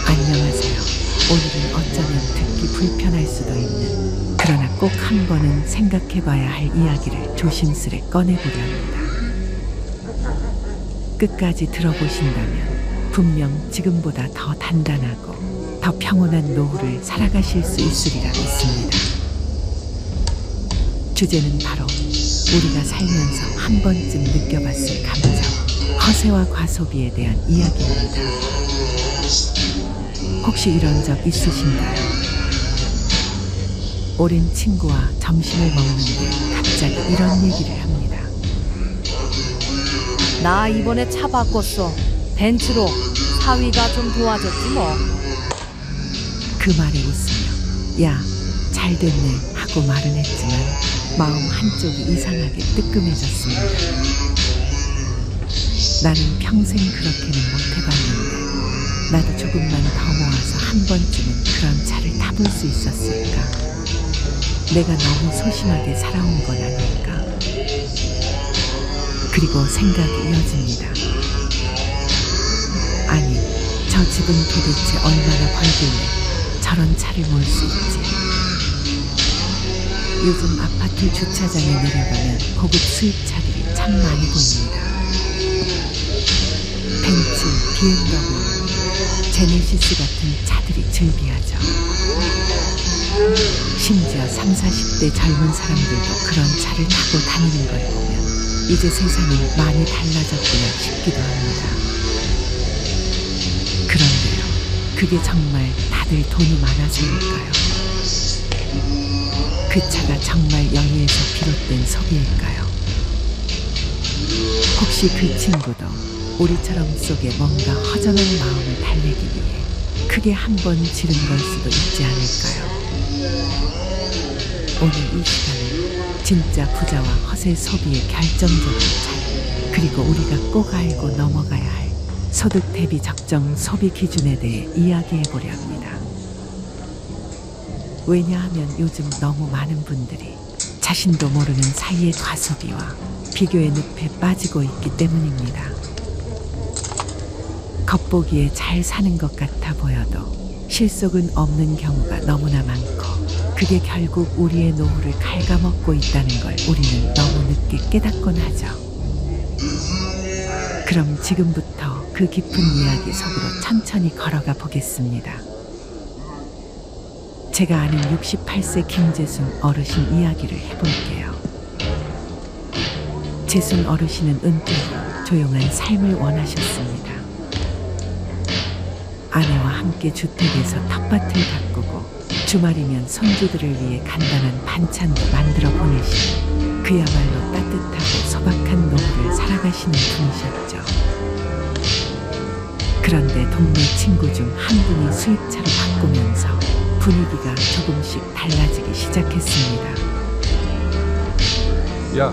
안녕하세요. 오늘은 어쩌면 듣기 불편할 수도 있는, 그러나 꼭 한 번은 생각해봐야 할 이야기를 조심스레 꺼내보려 합니다. 끝까지 들어보신다면 분명 지금보다 더 단단하고 더 평온한 노후를 살아가실 수 있으리라 믿습니다. 주제는 바로 우리가 살면서 한 번쯤 느껴봤을 감정, 허세와 과소비에 대한 이야기입니다. 혹시 이런 적 있으신가요? 오랜 친구와 점심을 먹는데 갑자기 이런 얘기를 합니다. 나 이번에 차 바꿨어. 벤츠로. 사위가 좀 도와줬지 뭐. 그 말에 웃으며 야, 잘 됐네 하고 말은 했지만 마음 한쪽이 이상하게 뜨끔해졌습니다. 나는 평생 그렇게는 못 해봤는데 나도 조금만 더 모아서 한 번쯤은 그런 차를 타볼 수 있었을까? 내가 너무 소심하게 살아온 건 아닐까? 그리고 생각이 이어집니다. 아니, 저 집은 도대체 얼마나 벌길래 저런 차를 몰 수 있지? 요즘 아파트 주차장에 내려가면 고급 수입차들이 참 많이 보입니다. 벤츠, BMW, 제네시스 같은 차들이 즐비하죠. 심지어 30, 40대 젊은 사람들도 그런 차를 타고 다니는 걸 보면 이제 세상이 많이 달라졌구나 싶기도 합니다. 그런데요, 그게 정말 다들 돈이 많아서일까요? 그 차가 정말 영예에서 비롯된 소비일까요? 혹시 그 친구도 우리처럼 속에 뭔가 허전한 마음을 달래기 위해 크게 한 번 지른 걸 수도 있지 않을까요? 오늘 이 시간은 진짜 부자와 허세 소비의 결정적인 차이, 그리고 우리가 꼭 알고 넘어가야 할 소득 대비 적정 소비 기준에 대해 이야기해보려 합니다. 왜냐하면 요즘 너무 많은 분들이 자신도 모르는 사이의 과소비와 비교의 늪에 빠지고 있기 때문입니다. 겉보기에 잘 사는 것 같아 보여도 실속은 없는 경우가 너무나 많고, 그게 결국 우리의 노후를 갉아먹고 있다는 걸 우리는 너무 늦게 깨닫곤 하죠. 그럼 지금부터 그 깊은 이야기 속으로 천천히 걸어가 보겠습니다. 제가 아는 68세 김재순 어르신 이야기를 해볼게요. 재순 어르신은 은퇴 후 조용한 삶을 원하셨습니다. 아내와 함께 주택에서 텃밭을 가꾸고 주말이면 손주들을 위해 간단한 반찬도 만들어 보내시는 그야말로 따뜻하고 소박한 노후를 살아가시는 분이셨죠. 그런데 동네 친구 중 한 분이 수입차로 바꾸면서 분위기가 조금씩 달라지기 시작했습니다. 야,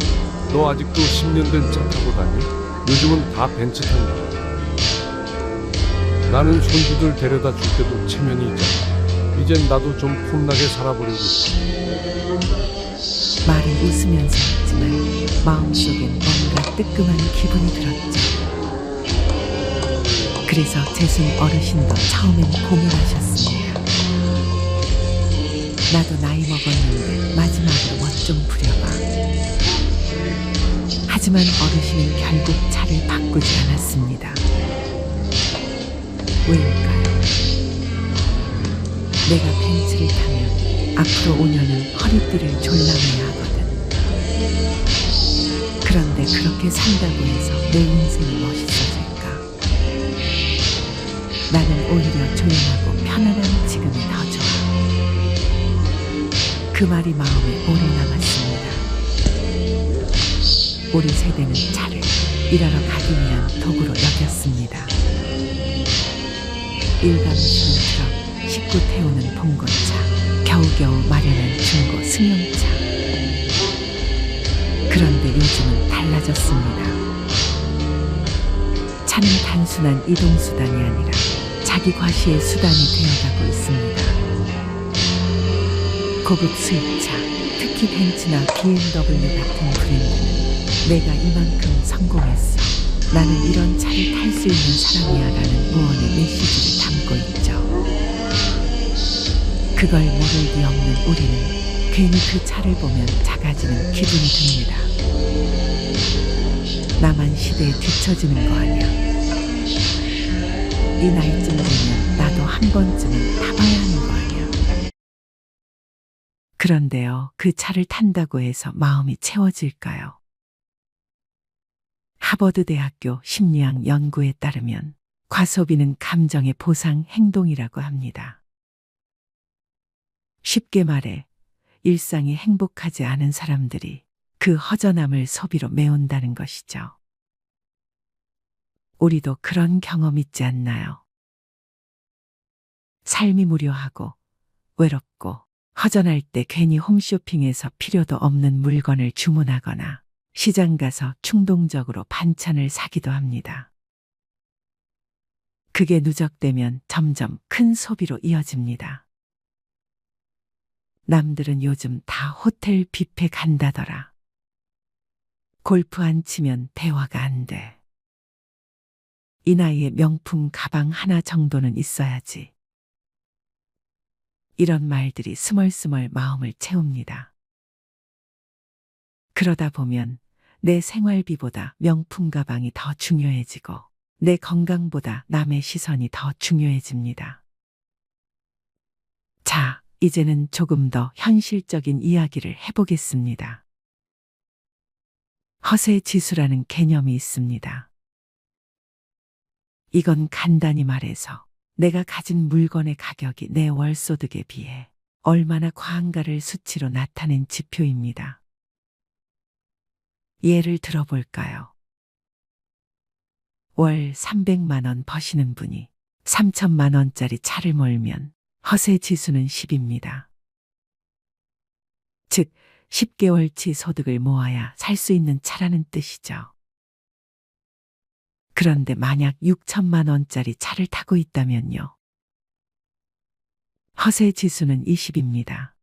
너 아직도 10년 된 차 타고 다니? 요즘은 다 벤츠 탄다. 나는 손주들 데려다 줄 때도 체면이 있잖아. 이젠 나도 좀 폼나게 살아보려고. 말은 웃으면서 했지만 마음속엔 뭔가 뜨끔한 기분이 들었죠. 그래서 재순 어르신도 처음엔 고민하셨습니다. 나도 나이 먹었는데 마지막으로 멋 좀 부려봐. 하지만 어르신은 결국 차를 바꾸지 않았습니다. 왜일까요? 내가 벤츠를 타면 앞으로 5년은 허리띠를 졸라매야 하거든. 그런데 그렇게 산다고 해서 내 인생이 멋있어질까? 나는 오히려 조용하고 편안한 지금이 더 좋아. 그 말이 마음에 오래 남았습니다. 우리 세대는 차를 일하러 가기 위한 도구로 여겼습니다. 일감시는 트럭, 식구 태우는 봉고차, 겨우겨우 마련한 중고 승용차. 그런데 요즘은 달라졌습니다. 차는 단순한 이동수단이 아니라 자기 과시의 수단이 되어가고 있습니다. 고급 수입차, 특히 벤츠나 BMW 같은 브랜드는 내가 이만큼 성공했어, 나는 이런 차를 탈 수 있는 사람이야라는 무언의 메시지를 담고 있죠. 그걸 모를 리 없는 우리는 괜히 그 차를 보면 작아지는 기분이 듭니다. 나만 시대에 뒤처지는 거 아니야. 이 나이쯤 되면 나도 한 번쯤은 타봐야 하는 거 아니야. 그런데요, 그 차를 탄다고 해서 마음이 채워질까요? 하버드 대학교 심리학 연구에 따르면 과소비는 감정의 보상 행동이라고 합니다. 쉽게 말해 일상이 행복하지 않은 사람들이 그 허전함을 소비로 메운다는 것이죠. 우리도 그런 경험 있지 않나요? 삶이 무료하고 외롭고 허전할 때 괜히 홈쇼핑에서 필요도 없는 물건을 주문하거나 시장 가서 충동적으로 반찬을 사기도 합니다. 그게 누적되면 점점 큰 소비로 이어집니다. 남들은 요즘 다 호텔 뷔페 간다더라. 골프 안 치면 대화가 안 돼. 이 나이에 명품 가방 하나 정도는 있어야지. 이런 말들이 스멀스멀 마음을 채웁니다. 그러다 보면 내 생활비보다 명품 가방이 더 중요해지고 내 건강보다 남의 시선이 더 중요해집니다. 자, 이제는 조금 더 현실적인 이야기를 해보겠습니다. 허세 지수라는 개념이 있습니다. 이건 간단히 말해서 내가 가진 물건의 가격이 내 월소득에 비해 얼마나 과한가를 수치로 나타낸 지표입니다. 예를 들어볼까요? 월 300만 원 버시는 분이 3천만 원짜리 차를 몰면 허세 지수는 10입니다. 즉, 10개월치 소득을 모아야 살 수 있는 차라는 뜻이죠. 그런데 만약 6천만 원짜리 차를 타고 있다면요. 허세 지수는 20입니다.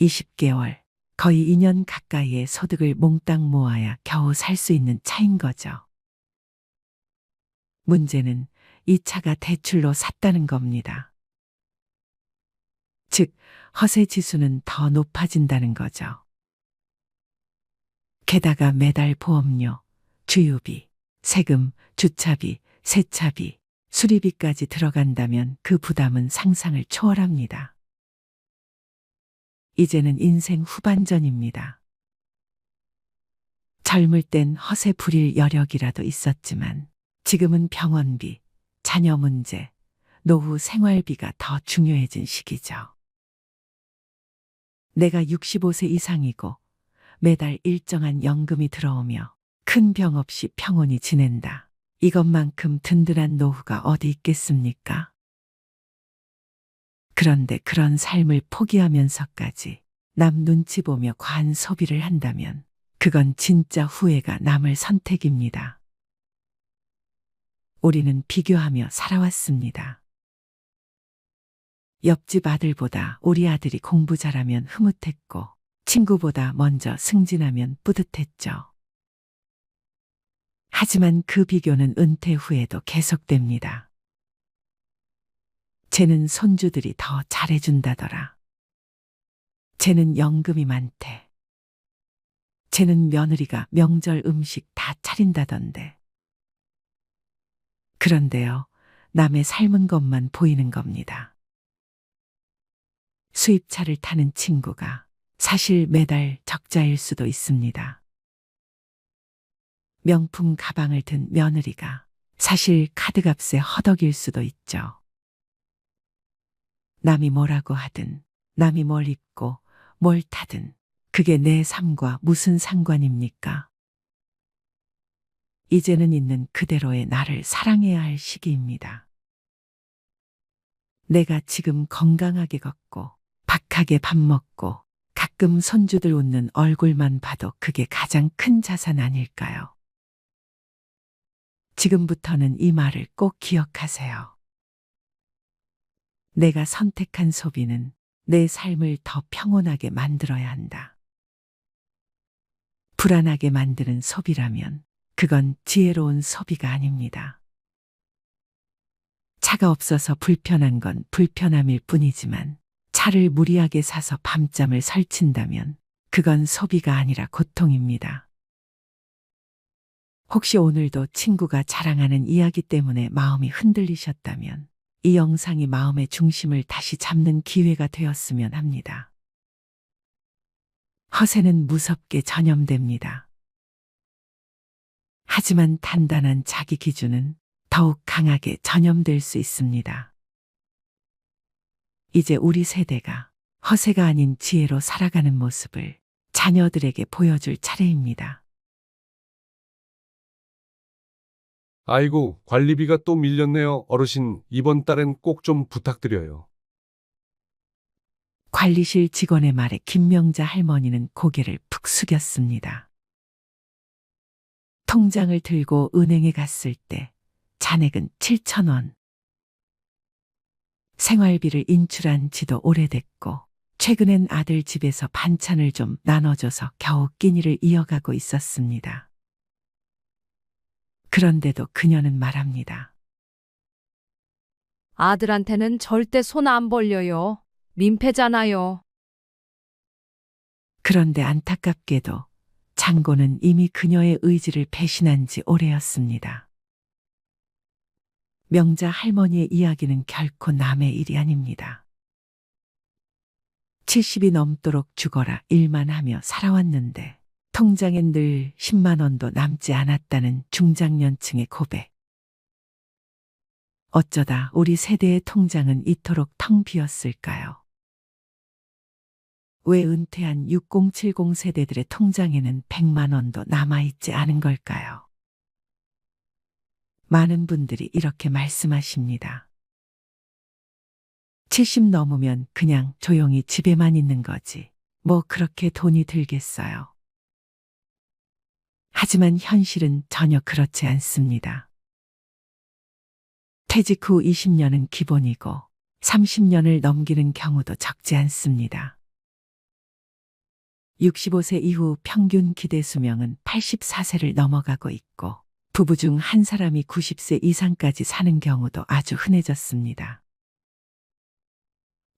20개월, 거의 2년 가까이의 소득을 몽땅 모아야 겨우 살 수 있는 차인 거죠. 문제는 이 차가 대출로 샀다는 겁니다. 즉, 허세 지수는 더 높아진다는 거죠. 게다가 매달 보험료, 주유비, 세금, 주차비, 세차비, 수리비까지 들어간다면 그 부담은 상상을 초월합니다. 이제는 인생 후반전입니다. 젊을 땐 허세 부릴 여력이라도 있었지만 지금은 병원비, 자녀 문제, 노후 생활비가 더 중요해진 시기죠. 내가 65세 이상이고 매달 일정한 연금이 들어오며 큰 병 없이 평온히 지낸다. 이것만큼 든든한 노후가 어디 있겠습니까? 그런데 그런 삶을 포기하면서까지 남 눈치 보며 과한 소비를 한다면 그건 진짜 후회가 남을 선택입니다. 우리는 비교하며 살아왔습니다. 옆집 아들보다 우리 아들이 공부 잘하면 흐뭇했고 친구보다 먼저 승진하면 뿌듯했죠. 하지만 그 비교는 은퇴 후에도 계속됩니다. 쟤는 손주들이 더 잘해준다더라. 쟤는 연금이 많대. 쟤는 며느리가 명절 음식 다 차린다던데. 그런데요, 남의 삶은 것만 보이는 겁니다. 수입차를 타는 친구가 사실 매달 적자일 수도 있습니다. 명품 가방을 든 며느리가 사실 카드값에 허덕일 수도 있죠. 남이 뭐라고 하든, 남이 뭘 입고 뭘 타든 그게 내 삶과 무슨 상관입니까? 이제는 있는 그대로의 나를 사랑해야 할 시기입니다. 내가 지금 건강하게 걷고 박하게 밥 먹고 가끔 손주들 웃는 얼굴만 봐도 그게 가장 큰 자산 아닐까요? 지금부터는 이 말을 꼭 기억하세요. 내가 선택한 소비는 내 삶을 더 평온하게 만들어야 한다. 불안하게 만드는 소비라면 그건 지혜로운 소비가 아닙니다. 차가 없어서 불편한 건 불편함일 뿐이지만 차를 무리하게 사서 밤잠을 설친다면 그건 소비가 아니라 고통입니다. 혹시 오늘도 친구가 자랑하는 이야기 때문에 마음이 흔들리셨다면 이 영상이 마음의 중심을 다시 잡는 기회가 되었으면 합니다. 허세는 무섭게 전염됩니다. 하지만 단단한 자기 기준은 더욱 강하게 전염될 수 있습니다. 이제 우리 세대가 허세가 아닌 지혜로 살아가는 모습을 자녀들에게 보여줄 차례입니다. 아이고, 관리비가 또 밀렸네요. 어르신, 이번 달엔 꼭 좀 부탁드려요. 관리실 직원의 말에 김명자 할머니는 고개를 푹 숙였습니다. 통장을 들고 은행에 갔을 때 잔액은 7,000원. 생활비를 인출한 지도 오래됐고 최근엔 아들 집에서 반찬을 좀 나눠줘서 겨우 끼니를 이어가고 있었습니다. 그런데도 그녀는 말합니다. 아들한테는 절대 손 안 벌려요. 민폐잖아요. 그런데 안타깝게도 장고는 이미 그녀의 의지를 배신한 지 오래였습니다. 명자 할머니의 이야기는 결코 남의 일이 아닙니다. 70이 넘도록 죽어라 일만 하며 살아왔는데 통장엔 늘 10만 원도 남지 않았다는 중장년층의 고백. 어쩌다 우리 세대의 통장은 이토록 텅 비었을까요? 왜 은퇴한 6070 세대들의 통장에는 100만 원도 남아있지 않은 걸까요? 많은 분들이 이렇게 말씀하십니다. 70 넘으면 그냥 조용히 집에만 있는 거지. 뭐 그렇게 돈이 들겠어요. 하지만 현실은 전혀 그렇지 않습니다. 퇴직 후 20년은 기본이고 30년을 넘기는 경우도 적지 않습니다. 65세 이후 평균 기대 수명은 84세를 넘어가고 있고 부부 중 한 사람이 90세 이상까지 사는 경우도 아주 흔해졌습니다.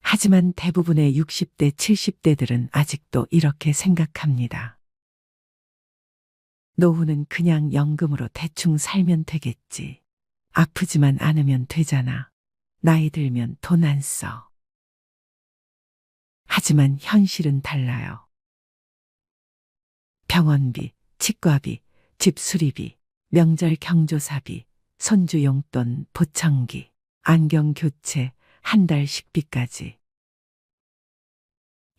하지만 대부분의 60대, 70대들은 아직도 이렇게 생각합니다. 노후는 그냥 연금으로 대충 살면 되겠지. 아프지만 않으면 되잖아. 나이 들면 돈 안 써. 하지만 현실은 달라요. 병원비, 치과비, 집 수리비, 명절 경조사비, 손주 용돈, 보청기, 안경 교체, 한 달 식비까지.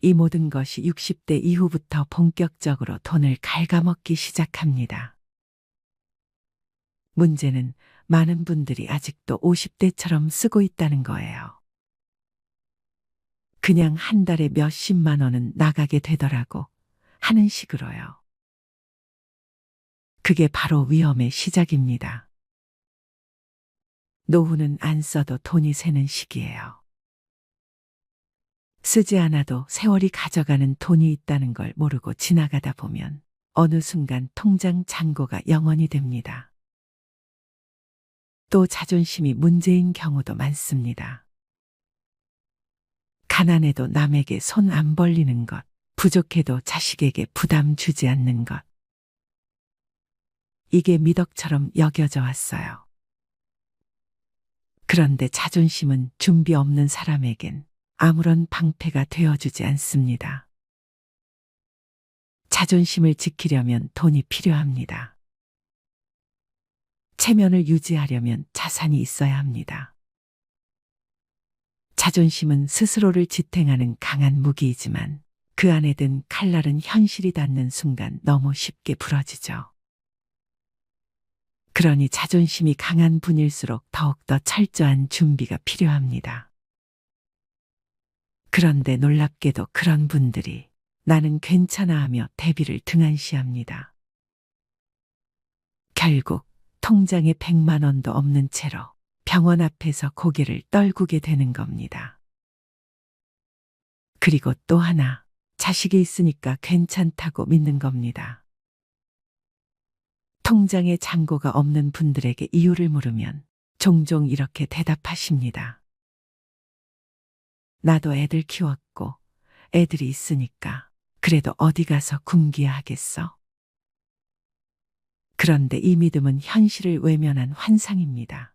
이 모든 것이 60대 이후부터 본격적으로 돈을 갉아먹기 시작합니다. 문제는 많은 분들이 아직도 50대처럼 쓰고 있다는 거예요. 그냥 한 달에 몇십만 원은 나가게 되더라고 하는 식으로요. 그게 바로 위험의 시작입니다. 노후는 안 써도 돈이 새는 시기예요. 쓰지 않아도 세월이 가져가는 돈이 있다는 걸 모르고 지나가다 보면 어느 순간 통장 잔고가 0원이 됩니다. 또 자존심이 문제인 경우도 많습니다. 가난해도 남에게 손 안 벌리는 것, 부족해도 자식에게 부담 주지 않는 것. 이게 미덕처럼 여겨져 왔어요. 그런데 자존심은 준비 없는 사람에겐 아무런 방패가 되어주지 않습니다. 자존심을 지키려면 돈이 필요합니다. 체면을 유지하려면 자산이 있어야 합니다. 자존심은 스스로를 지탱하는 강한 무기이지만 그 안에 든 칼날은 현실이 닿는 순간 너무 쉽게 부러지죠. 그러니 자존심이 강한 분일수록 더욱더 철저한 준비가 필요합니다. 그런데 놀랍게도 그런 분들이 나는 괜찮아 하며 대비를 등한시합니다. 결국 통장에 100만 원도 없는 채로 병원 앞에서 고개를 떨구게 되는 겁니다. 그리고 또 하나, 자식이 있으니까 괜찮다고 믿는 겁니다. 통장에 잔고가 없는 분들에게 이유를 물으면 종종 이렇게 대답하십니다. 나도 애들 키웠고 애들이 있으니까 그래도 어디 가서 굶기야 하겠어. 그런데 이 믿음은 현실을 외면한 환상입니다.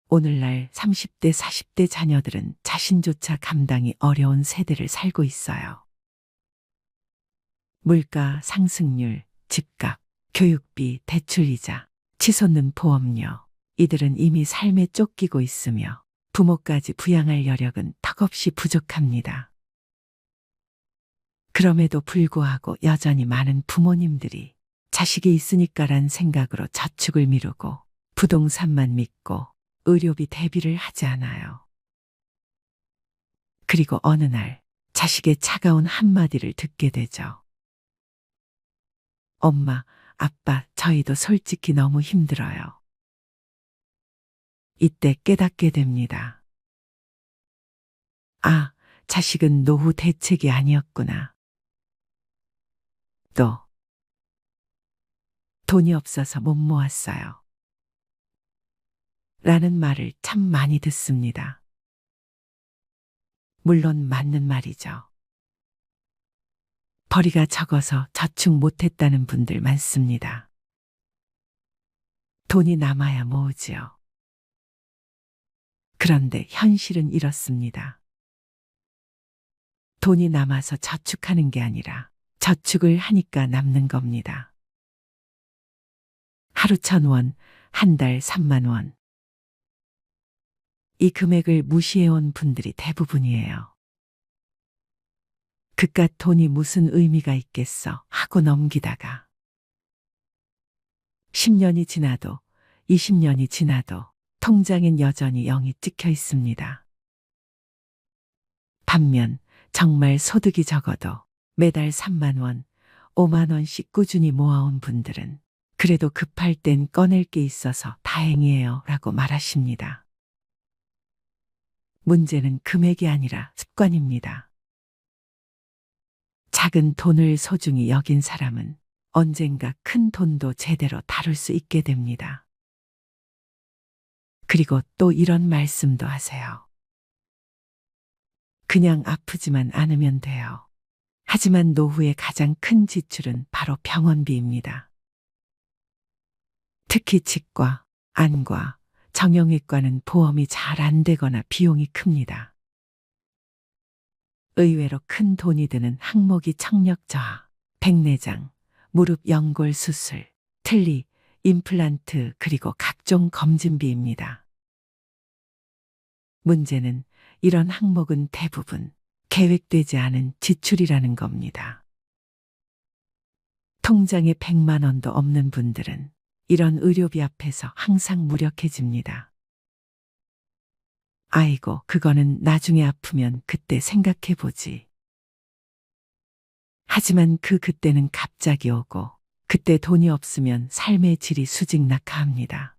오늘날 30대, 40대 자녀들은 자신조차 감당이 어려운 세대를 살고 있어요. 물가 상승률, 집값, 교육비, 대출이자, 치솟는 보험료. 이들은 이미 삶에 쫓기고 있으며 부모까지 부양할 여력은 턱없이 부족합니다. 그럼에도 불구하고 여전히 많은 부모님들이 자식이 있으니까란 생각으로 저축을 미루고 부동산만 믿고 의료비 대비를 하지 않아요. 그리고 어느 날 자식의 차가운 한마디를 듣게 되죠. 엄마, 아빠, 저희도 솔직히 너무 힘들어요. 이때 깨닫게 됩니다. 아, 자식은 노후 대책이 아니었구나. 또, 돈이 없어서 못 모았어요. 라는 말을 참 많이 듣습니다. 물론 맞는 말이죠. 벌이가 적어서 저축 못했다는 분들 많습니다. 돈이 남아야 모으지요. 그런데 현실은 이렇습니다. 돈이 남아서 저축하는 게 아니라 저축을 하니까 남는 겁니다. 하루 1,000원, 한 달 3만 원. 이 금액을 무시해온 분들이 대부분이에요. 그깟 돈이 무슨 의미가 있겠어 하고 넘기다가 10년이 지나도 20년이 지나도 통장엔 여전히 0이 찍혀 있습니다. 반면 정말 소득이 적어도 매달 3만 원, 5만 원씩 꾸준히 모아온 분들은 그래도 급할 땐 꺼낼 게 있어서 다행이에요 라고 말하십니다. 문제는 금액이 아니라 습관입니다. 작은 돈을 소중히 여긴 사람은 언젠가 큰 돈도 제대로 다룰 수 있게 됩니다. 그리고 또 이런 말씀도 하세요. 그냥 아프지만 않으면 돼요. 하지만 노후의 가장 큰 지출은 바로 병원비입니다. 특히 치과, 안과, 정형외과는 보험이 잘 안 되거나 비용이 큽니다. 의외로 큰 돈이 드는 항목이 청력 저하, 백내장, 무릎 연골 수술, 틀니, 임플란트 그리고 각종 검진비입니다. 문제는 이런 항목은 대부분 계획되지 않은 지출이라는 겁니다. 통장에 100만 원도 없는 분들은 이런 의료비 앞에서 항상 무력해집니다. 아이고, 그거는 나중에 아프면 그때 생각해보지. 하지만 그때는 갑자기 오고 그때 돈이 없으면 삶의 질이 수직낙하합니다.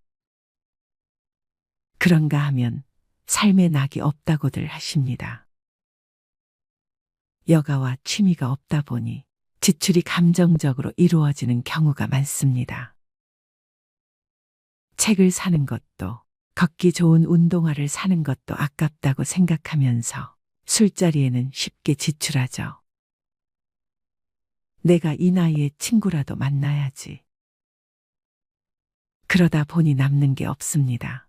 그런가 하면 삶의 낙이 없다고들 하십니다. 여가와 취미가 없다 보니 지출이 감정적으로 이루어지는 경우가 많습니다. 책을 사는 것도 걷기 좋은 운동화를 사는 것도 아깝다고 생각하면서 술자리에는 쉽게 지출하죠. 내가 이 나이에 친구라도 만나야지. 그러다 보니 남는 게 없습니다.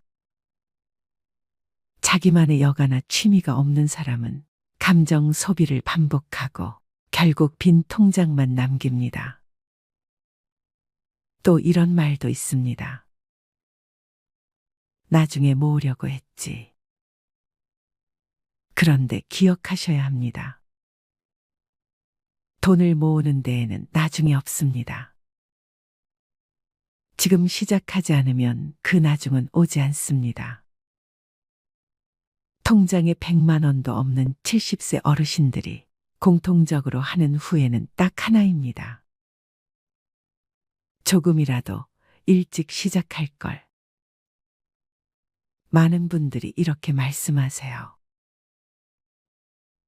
자기만의 여가나 취미가 없는 사람은 감정 소비를 반복하고 결국 빈 통장만 남깁니다. 또 이런 말도 있습니다. 나중에 모으려고 했지. 그런데 기억하셔야 합니다. 돈을 모으는 데에는 나중이 없습니다. 지금 시작하지 않으면 그 나중은 오지 않습니다. 통장에 100만 원도 없는 70세 어르신들이 공통적으로 하는 후회는 딱 하나입니다. 조금이라도 일찍 시작할 걸. 많은 분들이 이렇게 말씀하세요.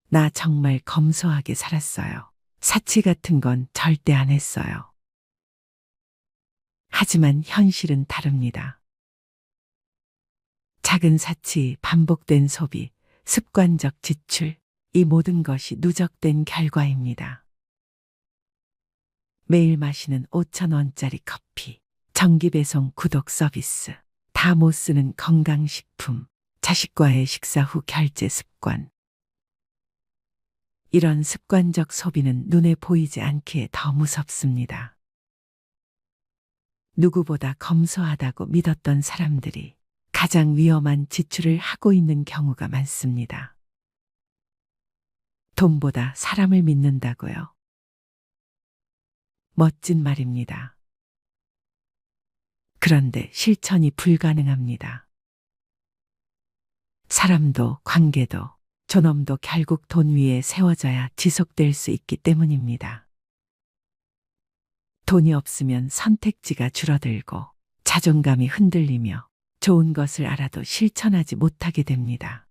나 정말 검소하게 살았어요. 사치 같은 건 절대 안 했어요. 하지만 현실은 다릅니다. 작은 사치, 반복된 소비, 습관적 지출, 이 모든 것이 누적된 결과입니다. 매일 마시는 5,000원짜리 커피, 정기 배송 구독 서비스, 다 못 쓰는 건강식품, 자식과의 식사 후 결제 습관. 이런 습관적 소비는 눈에 보이지 않기에 더 무섭습니다. 누구보다 검소하다고 믿었던 사람들이 가장 위험한 지출을 하고 있는 경우가 많습니다. 돈보다 사람을 믿는다고요? 멋진 말입니다. 그런데 실천이 불가능합니다. 사람도 관계도 존엄도 결국 돈 위에 세워져야 지속될 수 있기 때문입니다. 돈이 없으면 선택지가 줄어들고 자존감이 흔들리며 좋은 것을 알아도 실천하지 못하게 됩니다.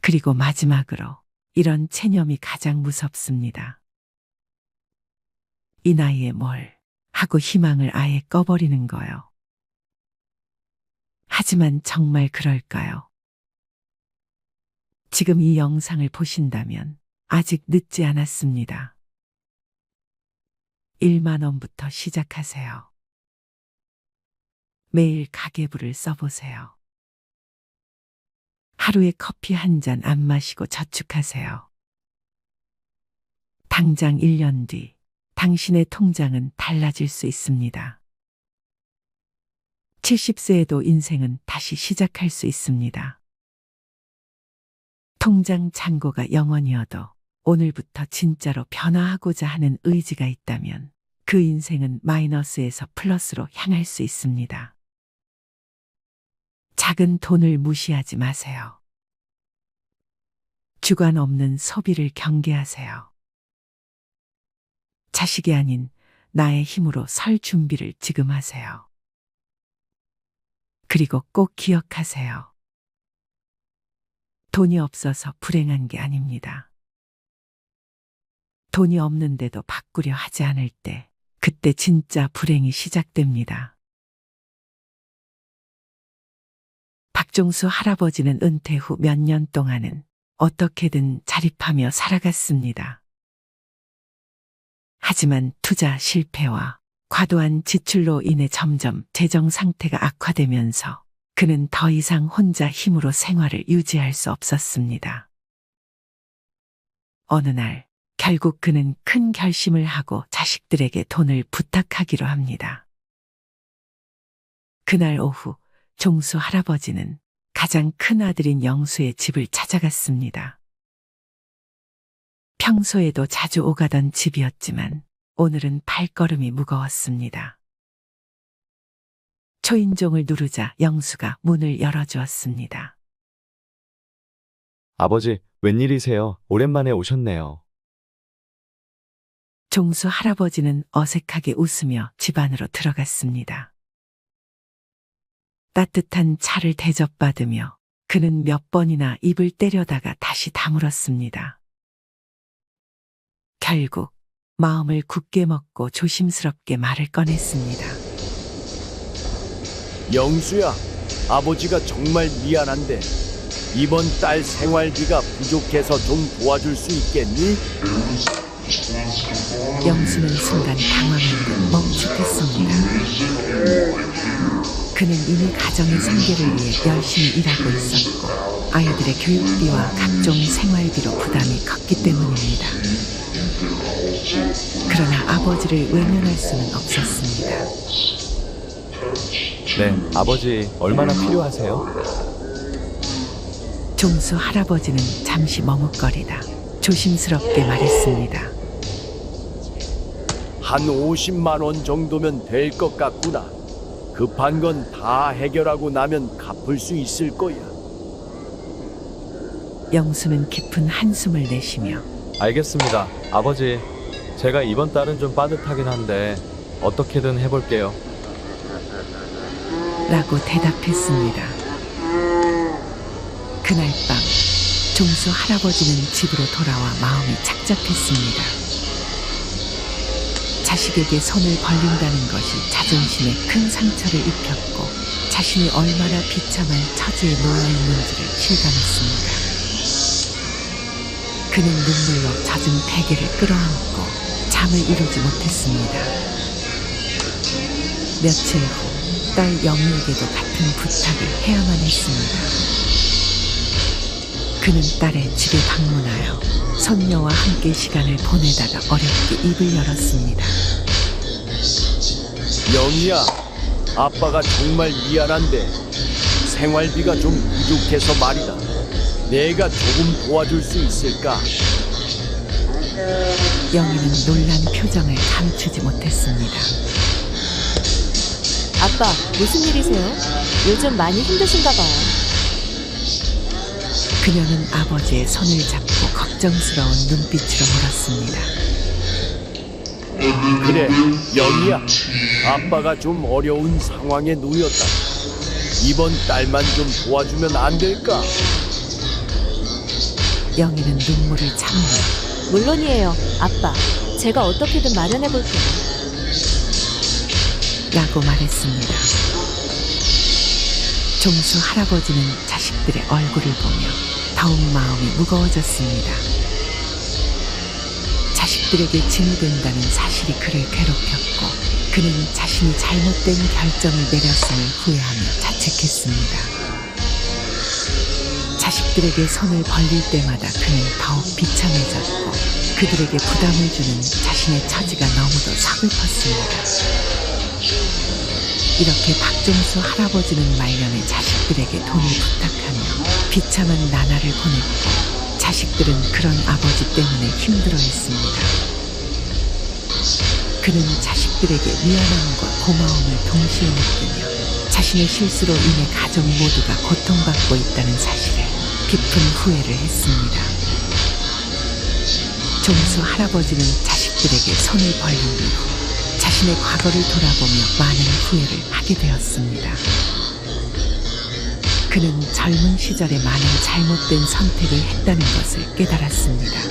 그리고 마지막으로 이런 체념이 가장 무섭습니다. 이 나이에 뭘 하고 희망을 아예 꺼버리는 거요. 하지만 정말 그럴까요? 지금 이 영상을 보신다면 아직 늦지 않았습니다. 1만 원부터 시작하세요. 매일 가계부를 써보세요. 하루에 커피 한 잔 안 마시고 저축하세요. 당장 1년 뒤 당신의 통장은 달라질 수 있습니다. 70세에도 인생은 다시 시작할 수 있습니다. 통장 잔고가 0원이어도 오늘부터 진짜로 변화하고자 하는 의지가 있다면 그 인생은 마이너스에서 플러스로 향할 수 있습니다. 작은 돈을 무시하지 마세요. 주관 없는 소비를 경계하세요. 자식이 아닌 나의 힘으로 설 준비를 지금 하세요. 그리고 꼭 기억하세요. 돈이 없어서 불행한 게 아닙니다. 돈이 없는데도 바꾸려 하지 않을 때, 그때 진짜 불행이 시작됩니다. 박종수 할아버지는 은퇴 후 몇 년 동안은 어떻게든 자립하며 살아갔습니다. 하지만 투자 실패와 과도한 지출로 인해 점점 재정 상태가 악화되면서 그는 더 이상 혼자 힘으로 생활을 유지할 수 없었습니다. 어느 날 결국 그는 큰 결심을 하고 자식들에게 돈을 부탁하기로 합니다. 그날 오후 종수 할아버지는 가장 큰 아들인 영수의 집을 찾아갔습니다. 평소에도 자주 오가던 집이었지만 오늘은 발걸음이 무거웠습니다. 초인종을 누르자 영수가 문을 열어주었습니다. 아버지, 웬일이세요? 오랜만에 오셨네요. 종수 할아버지는 어색하게 웃으며 집 안으로 들어갔습니다. 따뜻한 차를 대접받으며 그는 몇 번이나 입을 때려다가 다시 다물었습니다. 결국 마음을 굳게 먹고 조심스럽게 말을 꺼냈습니다. 영수야, 아버지가 정말 미안한데 이번 달 생활비가 부족해서 좀 도와줄 수 있겠니? 영수는 순간 당황한 듯 멈칫했습니다. 그는 이미 가정의 생계를 위해 열심히 일하고 있었고 아이들의 교육비와 각종 생활비로 부담이 컸기 때문입니다. 그러나 아버지를 외면할 수는 없었습니다. 네, 아버지, 얼마나 필요하세요? 종수 할아버지는 잠시 머뭇거리다 조심스럽게 말했습니다. 한 50만 원 정도면 될 것 같구나. 급한 건 다 해결하고 나면 갚을 수 있을 거야. 영수는 깊은 한숨을 내쉬며 알겠습니다. 아버지, 제가 이번 달은 좀 빠듯하긴 한데 어떻게든 해볼게요. 라고 대답했습니다. 그날 밤 종수 할아버지는 집으로 돌아와 마음이 착잡했습니다. 자식에게 손을 벌린다는 것이 자존심에 큰 상처를 입혔고 자신이 얼마나 비참한 처지에 놓여 있는지를 실감했습니다. 그는 눈물로 젖은 베개를 끌어안고 잠을 이루지 못했습니다. 며칠 후 딸 영희에게도 같은 부탁을 해야만 했습니다. 그는 딸의 집에 방문하여 손녀와 함께 시간을 보내다가 어렵게 입을 열었습니다. 영희야, 아빠가 정말 미안한데 생활비가 좀 부족해서 말이다. 내가 조금 도와줄 수 있을까? 영희는 놀란 표정을 감추지 못했습니다. 아빠, 무슨 일이세요? 요즘 많이 힘드신가 봐요. 그녀는 아버지의 손을 잡고 걱정스러운 눈빛으로 물었습니다. 그래, 영희야. 아빠가 좀 어려운 상황에 놓였다. 이번 달만 좀 도와주면 안 될까? 영희는 눈물을 참으며 물론이에요, 아빠. 제가 어떻게든 마련해 볼게요. 라고 말했습니다. 종수 할아버지는 자식들의 얼굴을 보며 더욱 마음이 무거워졌습니다. 자식들에게 짐이 된다는 사실이 그를 괴롭혔고 그는 자신이 잘못된 결정을 내렸음을 후회하며 자책했습니다. 자식들에게 손을 벌릴 때마다 그는 더욱 비참해졌고 그들에게 부담을 주는 자신의 처지가 너무도 서글펐습니다. 이렇게 박종수 할아버지는 말년에 자식들에게 돈을 부탁하며 비참한 나날을 보냈고 자식들은 그런 아버지 때문에 힘들어했습니다. 그는 자식들에게 미안함과 고마움을 동시에 느끼며 자신의 실수로 인해 가족 모두가 고통받고 있다는 사실에 깊은 후회를 했습니다. 종수 할아버지는 자식들에게 손을 벌린 이후 자신의 과거를 돌아보며 많은 후회를 하게 되었습니다. 그는 젊은 시절에 많은 잘못된 선택을 했다는 것을 깨달았습니다.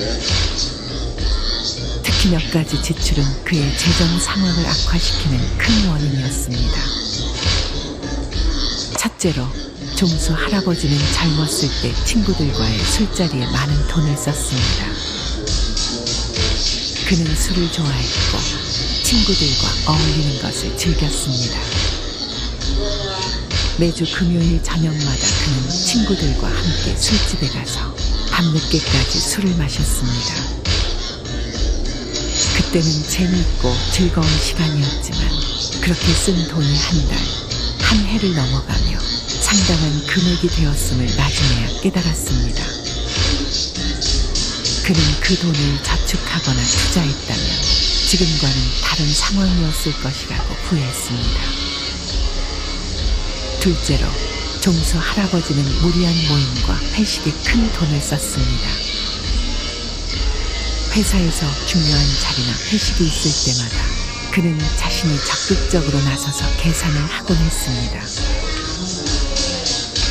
특히 몇 가지 지출은 그의 재정 상황을 악화시키는 큰 원인이었습니다. 첫째로, 종수 할아버지는 젊었을 때 친구들과의 술자리에 많은 돈을 썼습니다. 그는 술을 좋아했고 친구들과 어울리는 것을 즐겼습니다. 매주 금요일 저녁마다 그는 친구들과 함께 술집에 가서 밤늦게까지 술을 마셨습니다. 그때는 재미있고 즐거운 시간이었지만 그렇게 쓴 돈이 한 해를 넘어가며 상당한 금액이 되었음을 나중에야 깨달았습니다. 그는 그 돈을 저축하거나 투자했다면 지금과는 다른 상황이었을 것이라고 후회했습니다. 둘째로, 종수 할아버지는 무리한 모임과 회식에 큰 돈을 썼습니다. 회사에서 중요한 자리나 회식이 있을 때마다 그는 자신이 적극적으로 나서서 계산을 하곤 했습니다.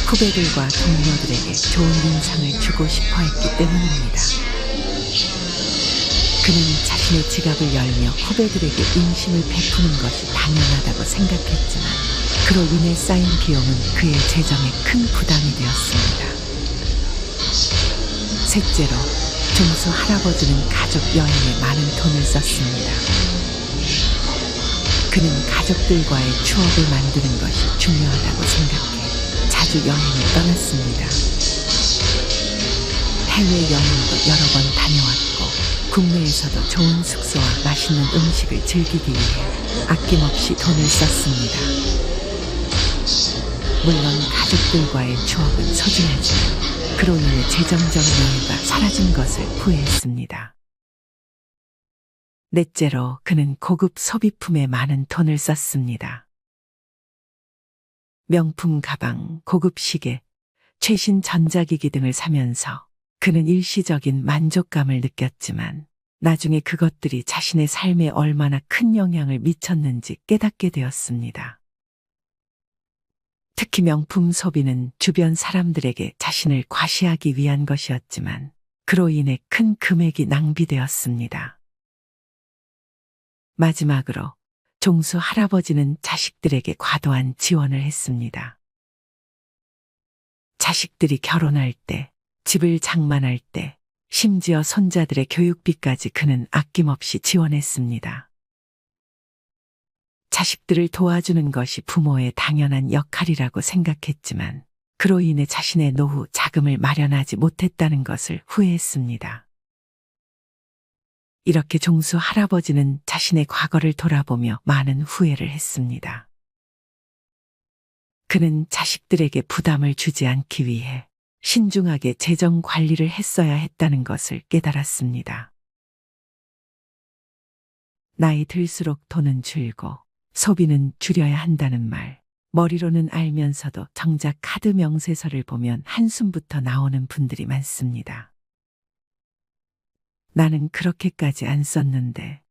후배들과 동료들에게 좋은 인상을 주고 싶어 했기 때문입니다. 그는 자신의 지갑을 열며 후배들에게 인심을 베푸는 것이 당연하다고 생각했지만 그로 인해 쌓인 비용은 그의 재정에 큰 부담이 되었습니다. 셋째로, 종수 할아버지는 가족 여행에 많은 돈을 썼습니다. 그는 가족들과의 추억을 만드는 것이 중요하다고 생각해 자주 여행을 떠났습니다. 해외여행도 여러 번 다녀왔고 국내에서도 좋은 숙소와 맛있는 음식을 즐기기 위해 아낌없이 돈을 썼습니다. 물론 가족들과의 추억은 소중하지만 그로 인해 재정적 여유가 사라진 것을 후회했습니다. 넷째로, 그는 고급 소비품에 많은 돈을 썼습니다. 명품 가방, 고급 시계, 최신 전자기기 등을 사면서 그는 일시적인 만족감을 느꼈지만 나중에 그것들이 자신의 삶에 얼마나 큰 영향을 미쳤는지 깨닫게 되었습니다. 특히 명품 소비는 주변 사람들에게 자신을 과시하기 위한 것이었지만 그로 인해 큰 금액이 낭비되었습니다. 마지막으로 종수 할아버지는 자식들에게 과도한 지원을 했습니다. 자식들이 결혼할 때, 집을 장만할 때, 심지어 손자들의 교육비까지 그는 아낌없이 지원했습니다. 자식들을 도와주는 것이 부모의 당연한 역할이라고 생각했지만 그로 인해 자신의 노후 자금을 마련하지 못했다는 것을 후회했습니다. 이렇게 종수 할아버지는 자신의 과거를 돌아보며 많은 후회를 했습니다. 그는 자식들에게 부담을 주지 않기 위해 신중하게 재정 관리를 했어야 했다는 것을 깨달았습니다. 나이 들수록 돈은 줄고 소비는 줄여야 한다는 말, 머리로는 알면서도 정작 카드 명세서를 보면 한숨부터 나오는 분들이 많습니다. 나는 그렇게까지 안 썼는데,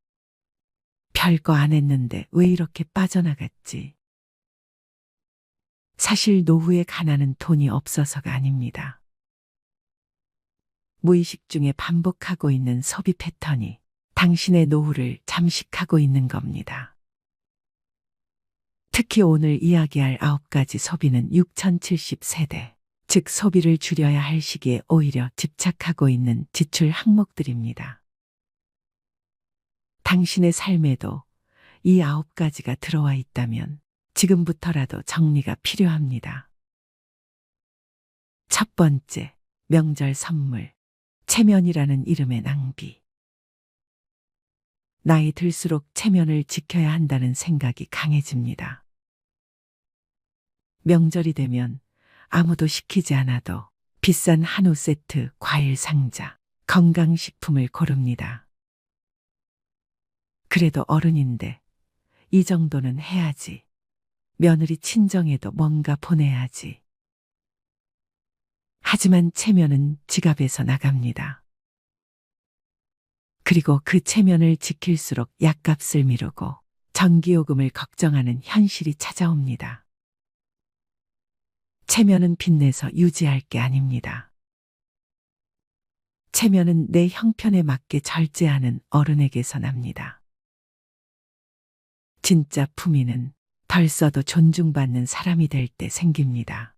별거 안 했는데 왜 이렇게 빠져나갔지? 사실 노후의 가난은 돈이 없어서가 아닙니다. 무의식 중에 반복하고 있는 소비 패턴이 당신의 노후를 잠식하고 있는 겁니다. 특히 오늘 이야기할 9가지 소비는 6070세대, 즉 소비를 줄여야 할 시기에 오히려 집착하고 있는 지출 항목들입니다. 당신의 삶에도 이 9가지가 들어와 있다면 지금부터라도 정리가 필요합니다. 첫 번째, 명절 선물, 체면이라는 이름의 낭비. 나이 들수록 체면을 지켜야 한다는 생각이 강해집니다. 명절이 되면 아무도 시키지 않아도 비싼 한우 세트, 과일 상자, 건강식품을 고릅니다. 그래도 어른인데 이 정도는 해야지. 며느리 친정에도 뭔가 보내야지. 하지만 체면은 지갑에서 나갑니다. 그리고 그 체면을 지킬수록 약값을 미루고 전기요금을 걱정하는 현실이 찾아옵니다. 체면은 빚내서 유지할 게 아닙니다. 체면은 내 형편에 맞게 절제하는 어른에게서 납니다. 진짜 품위는 덜 써도 존중받는 사람이 될 때 생깁니다.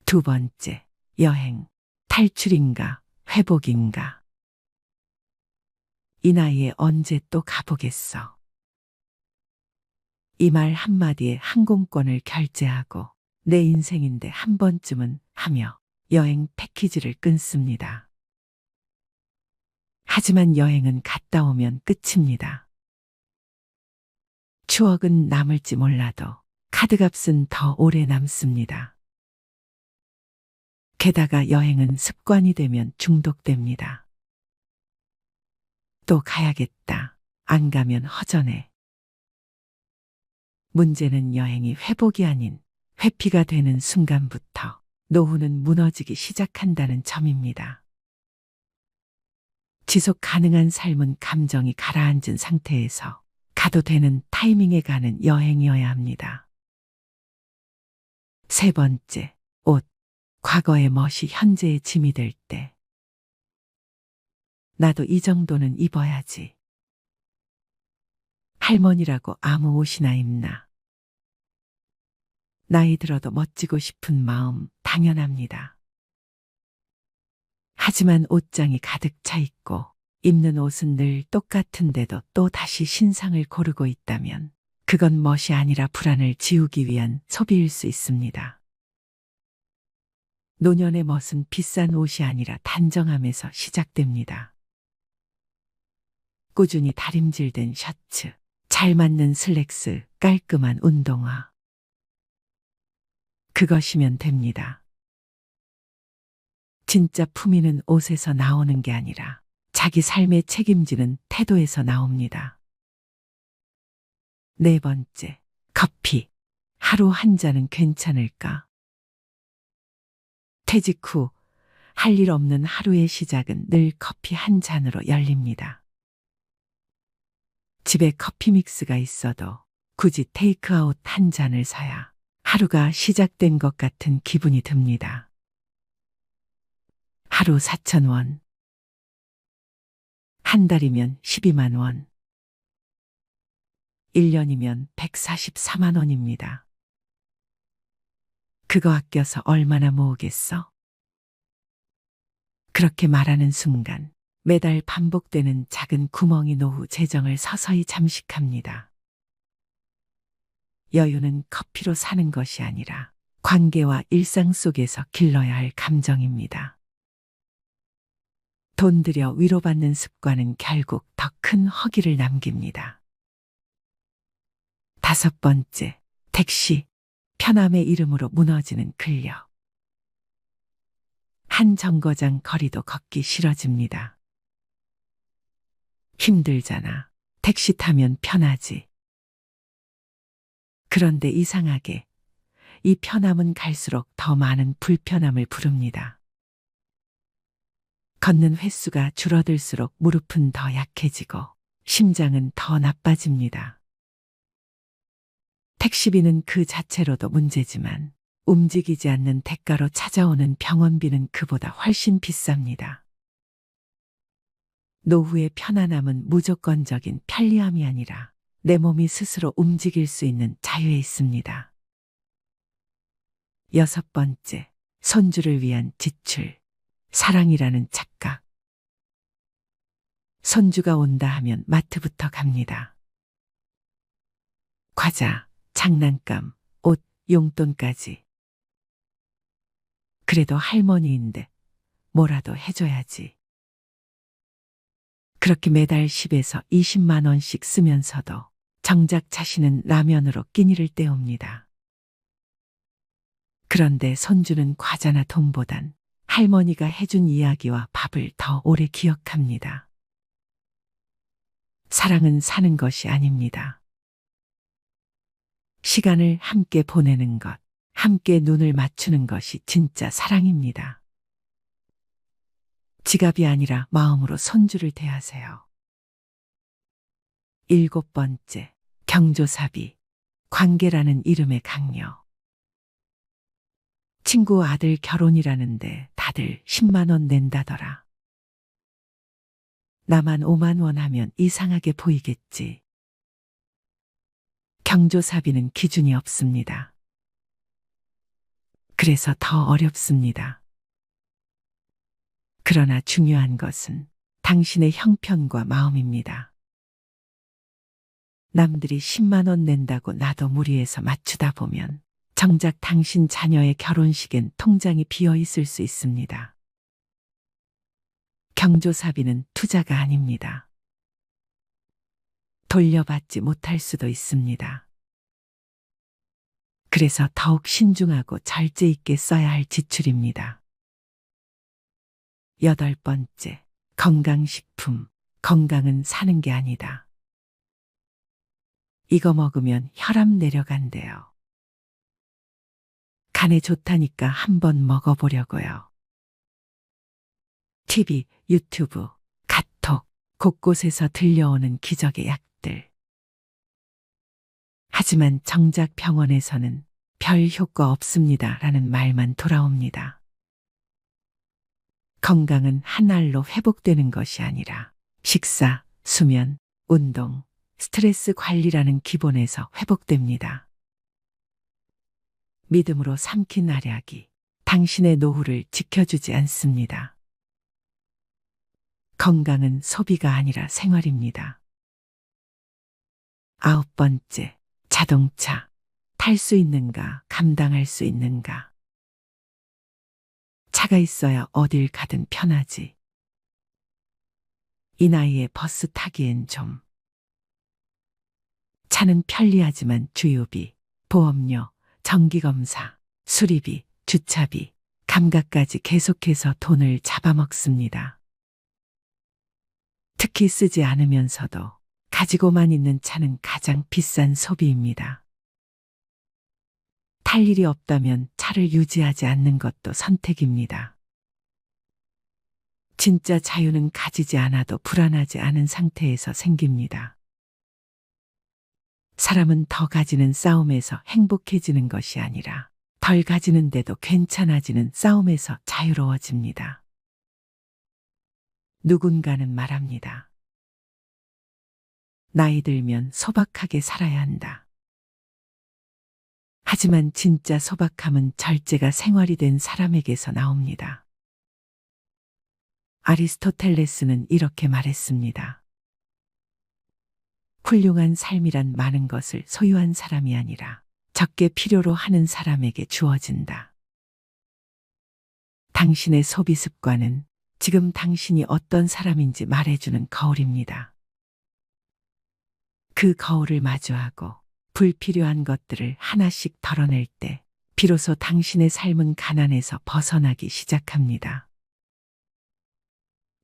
두 번째, 여행, 탈출인가, 회복인가. 이 나이에 언제 또 가보겠어. 이 말 한마디에 항공권을 결제하고 내 인생인데 한 번쯤은 하며 여행 패키지를 끊습니다. 하지만 여행은 갔다 오면 끝입니다. 추억은 남을지 몰라도 카드값은 더 오래 남습니다. 게다가 여행은 습관이 되면 중독됩니다. 또 가야겠다. 안 가면 허전해. 문제는 여행이 회복이 아닌 회피가 되는 순간부터 노후는 무너지기 시작한다는 점입니다. 지속 가능한 삶은 감정이 가라앉은 상태에서 가도 되는 타이밍에 가는 여행이어야 합니다. 세 번째, 옷. 과거의 멋이 현재의 짐이 될 때. 나도 이 정도는 입어야지. 할머니라고 아무 옷이나 입나. 나이 들어도 멋지고 싶은 마음 당연합니다. 하지만 옷장이 가득 차 있고 입는 옷은 늘 똑같은데도 또 다시 신상을 고르고 있다면 그건 멋이 아니라 불안을 지우기 위한 소비일 수 있습니다. 노년의 멋은 비싼 옷이 아니라 단정함에서 시작됩니다. 꾸준히 다림질된 셔츠, 잘 맞는 슬랙스, 깔끔한 운동화. 그것이면 됩니다. 진짜 품위는 옷에서 나오는 게 아니라 자기 삶에 책임지는 태도에서 나옵니다. 네 번째, 커피. 하루 한 잔은 괜찮을까? 퇴직 후 할 일 없는 하루의 시작은 늘 커피 한 잔으로 열립니다. 집에 커피 믹스가 있어도 굳이 테이크아웃 한 잔을 사야 하루가 시작된 것 같은 기분이 듭니다. 하루 4,000원. 한 달이면 12만 원. 1년이면 144만 원입니다. 그거 아껴서 얼마나 모으겠어? 그렇게 말하는 순간 매달 반복되는 작은 구멍이 노후 재정을 서서히 잠식합니다. 여유는 커피로 사는 것이 아니라 관계와 일상 속에서 길러야 할 감정입니다. 돈 들여 위로받는 습관은 결국 더 큰 허기를 남깁니다. 5번째, 택시, 편함의 이름으로 무너지는 근력. 한 정거장 거리도 걷기 싫어집니다. 힘들잖아. 택시 타면 편하지. 그런데 이상하게 이 편함은 갈수록 더 많은 불편함을 부릅니다. 걷는 횟수가 줄어들수록 무릎은 더 약해지고 심장은 더 나빠집니다. 택시비는 그 자체로도 문제지만 움직이지 않는 대가로 찾아오는 병원비는 그보다 훨씬 비쌉니다. 노후의 편안함은 무조건적인 편리함이 아니라 내 몸이 스스로 움직일 수 있는 자유에 있습니다. 6번째, 손주를 위한 지출, 사랑이라는 착각. 손주가 온다 하면 마트부터 갑니다. 과자, 장난감, 옷, 용돈까지. 그래도 할머니인데 뭐라도 해줘야지. 그렇게 매달 10에서 20만 원씩 쓰면서도 정작 자신은 라면으로 끼니를 때웁니다. 그런데 손주는 과자나 돈보단 할머니가 해준 이야기와 밥을 더 오래 기억합니다. 사랑은 사는 것이 아닙니다. 시간을 함께 보내는 것, 함께 눈을 맞추는 것이 진짜 사랑입니다. 지갑이 아니라 마음으로 손주를 대하세요. 7번째, 경조사비, 관계라는 이름의 강요. 친구 아들 결혼이라는데 다들 10만 원 낸다더라. 나만 5만 원 하면 이상하게 보이겠지. 경조사비는 기준이 없습니다. 그래서 더 어렵습니다. 그러나 중요한 것은 당신의 형편과 마음입니다. 남들이 10만 원 낸다고 나도 무리해서 맞추다 보면 정작 당신 자녀의 결혼식엔 통장이 비어 있을 수 있습니다. 경조사비는 투자가 아닙니다. 돌려받지 못할 수도 있습니다. 그래서 더욱 신중하고 절제 있게 써야 할 지출입니다. 8번째, 건강식품. 건강은 사는 게 아니다. 이거 먹으면 혈압 내려간대요. 간에 좋다니까 한번 먹어보려고요. TV, 유튜브, 카톡, 곳곳에서 들려오는 기적의 약들. 하지만 정작 병원에서는 별 효과 없습니다 라는 말만 돌아옵니다. 건강은 한 알로 회복되는 것이 아니라 식사, 수면, 운동, 스트레스 관리라는 기본에서 회복됩니다. 믿음으로 삼킨 알약이 당신의 노후를 지켜주지 않습니다. 건강은 소비가 아니라 생활입니다. 9번째, 자동차. 탈 수 있는가, 감당할 수 있는가. 차가 있어야 어딜 가든 편하지. 이 나이에 버스 타기엔 좀. 차는 편리하지만 주유비, 보험료, 정기검사, 수리비, 주차비, 감가까지 계속해서 돈을 잡아먹습니다. 특히 쓰지 않으면서도 가지고만 있는 차는 가장 비싼 소비입니다. 탈 일이 없다면 차를 유지하지 않는 것도 선택입니다. 진짜 자유는 가지지 않아도 불안하지 않은 상태에서 생깁니다. 사람은 더 가지는 싸움에서 행복해지는 것이 아니라 덜 가지는데도 괜찮아지는 싸움에서 자유로워집니다. 누군가는 말합니다. 나이 들면 소박하게 살아야 한다. 하지만 진짜 소박함은 절제가 생활이 된 사람에게서 나옵니다. 아리스토텔레스는 이렇게 말했습니다. 훌륭한 삶이란 많은 것을 소유한 사람이 아니라 적게 필요로 하는 사람에게 주어진다. 당신의 소비 습관은 지금 당신이 어떤 사람인지 말해주는 거울입니다. 그 거울을 마주하고 불필요한 것들을 하나씩 덜어낼 때 비로소 당신의 삶은 가난에서 벗어나기 시작합니다.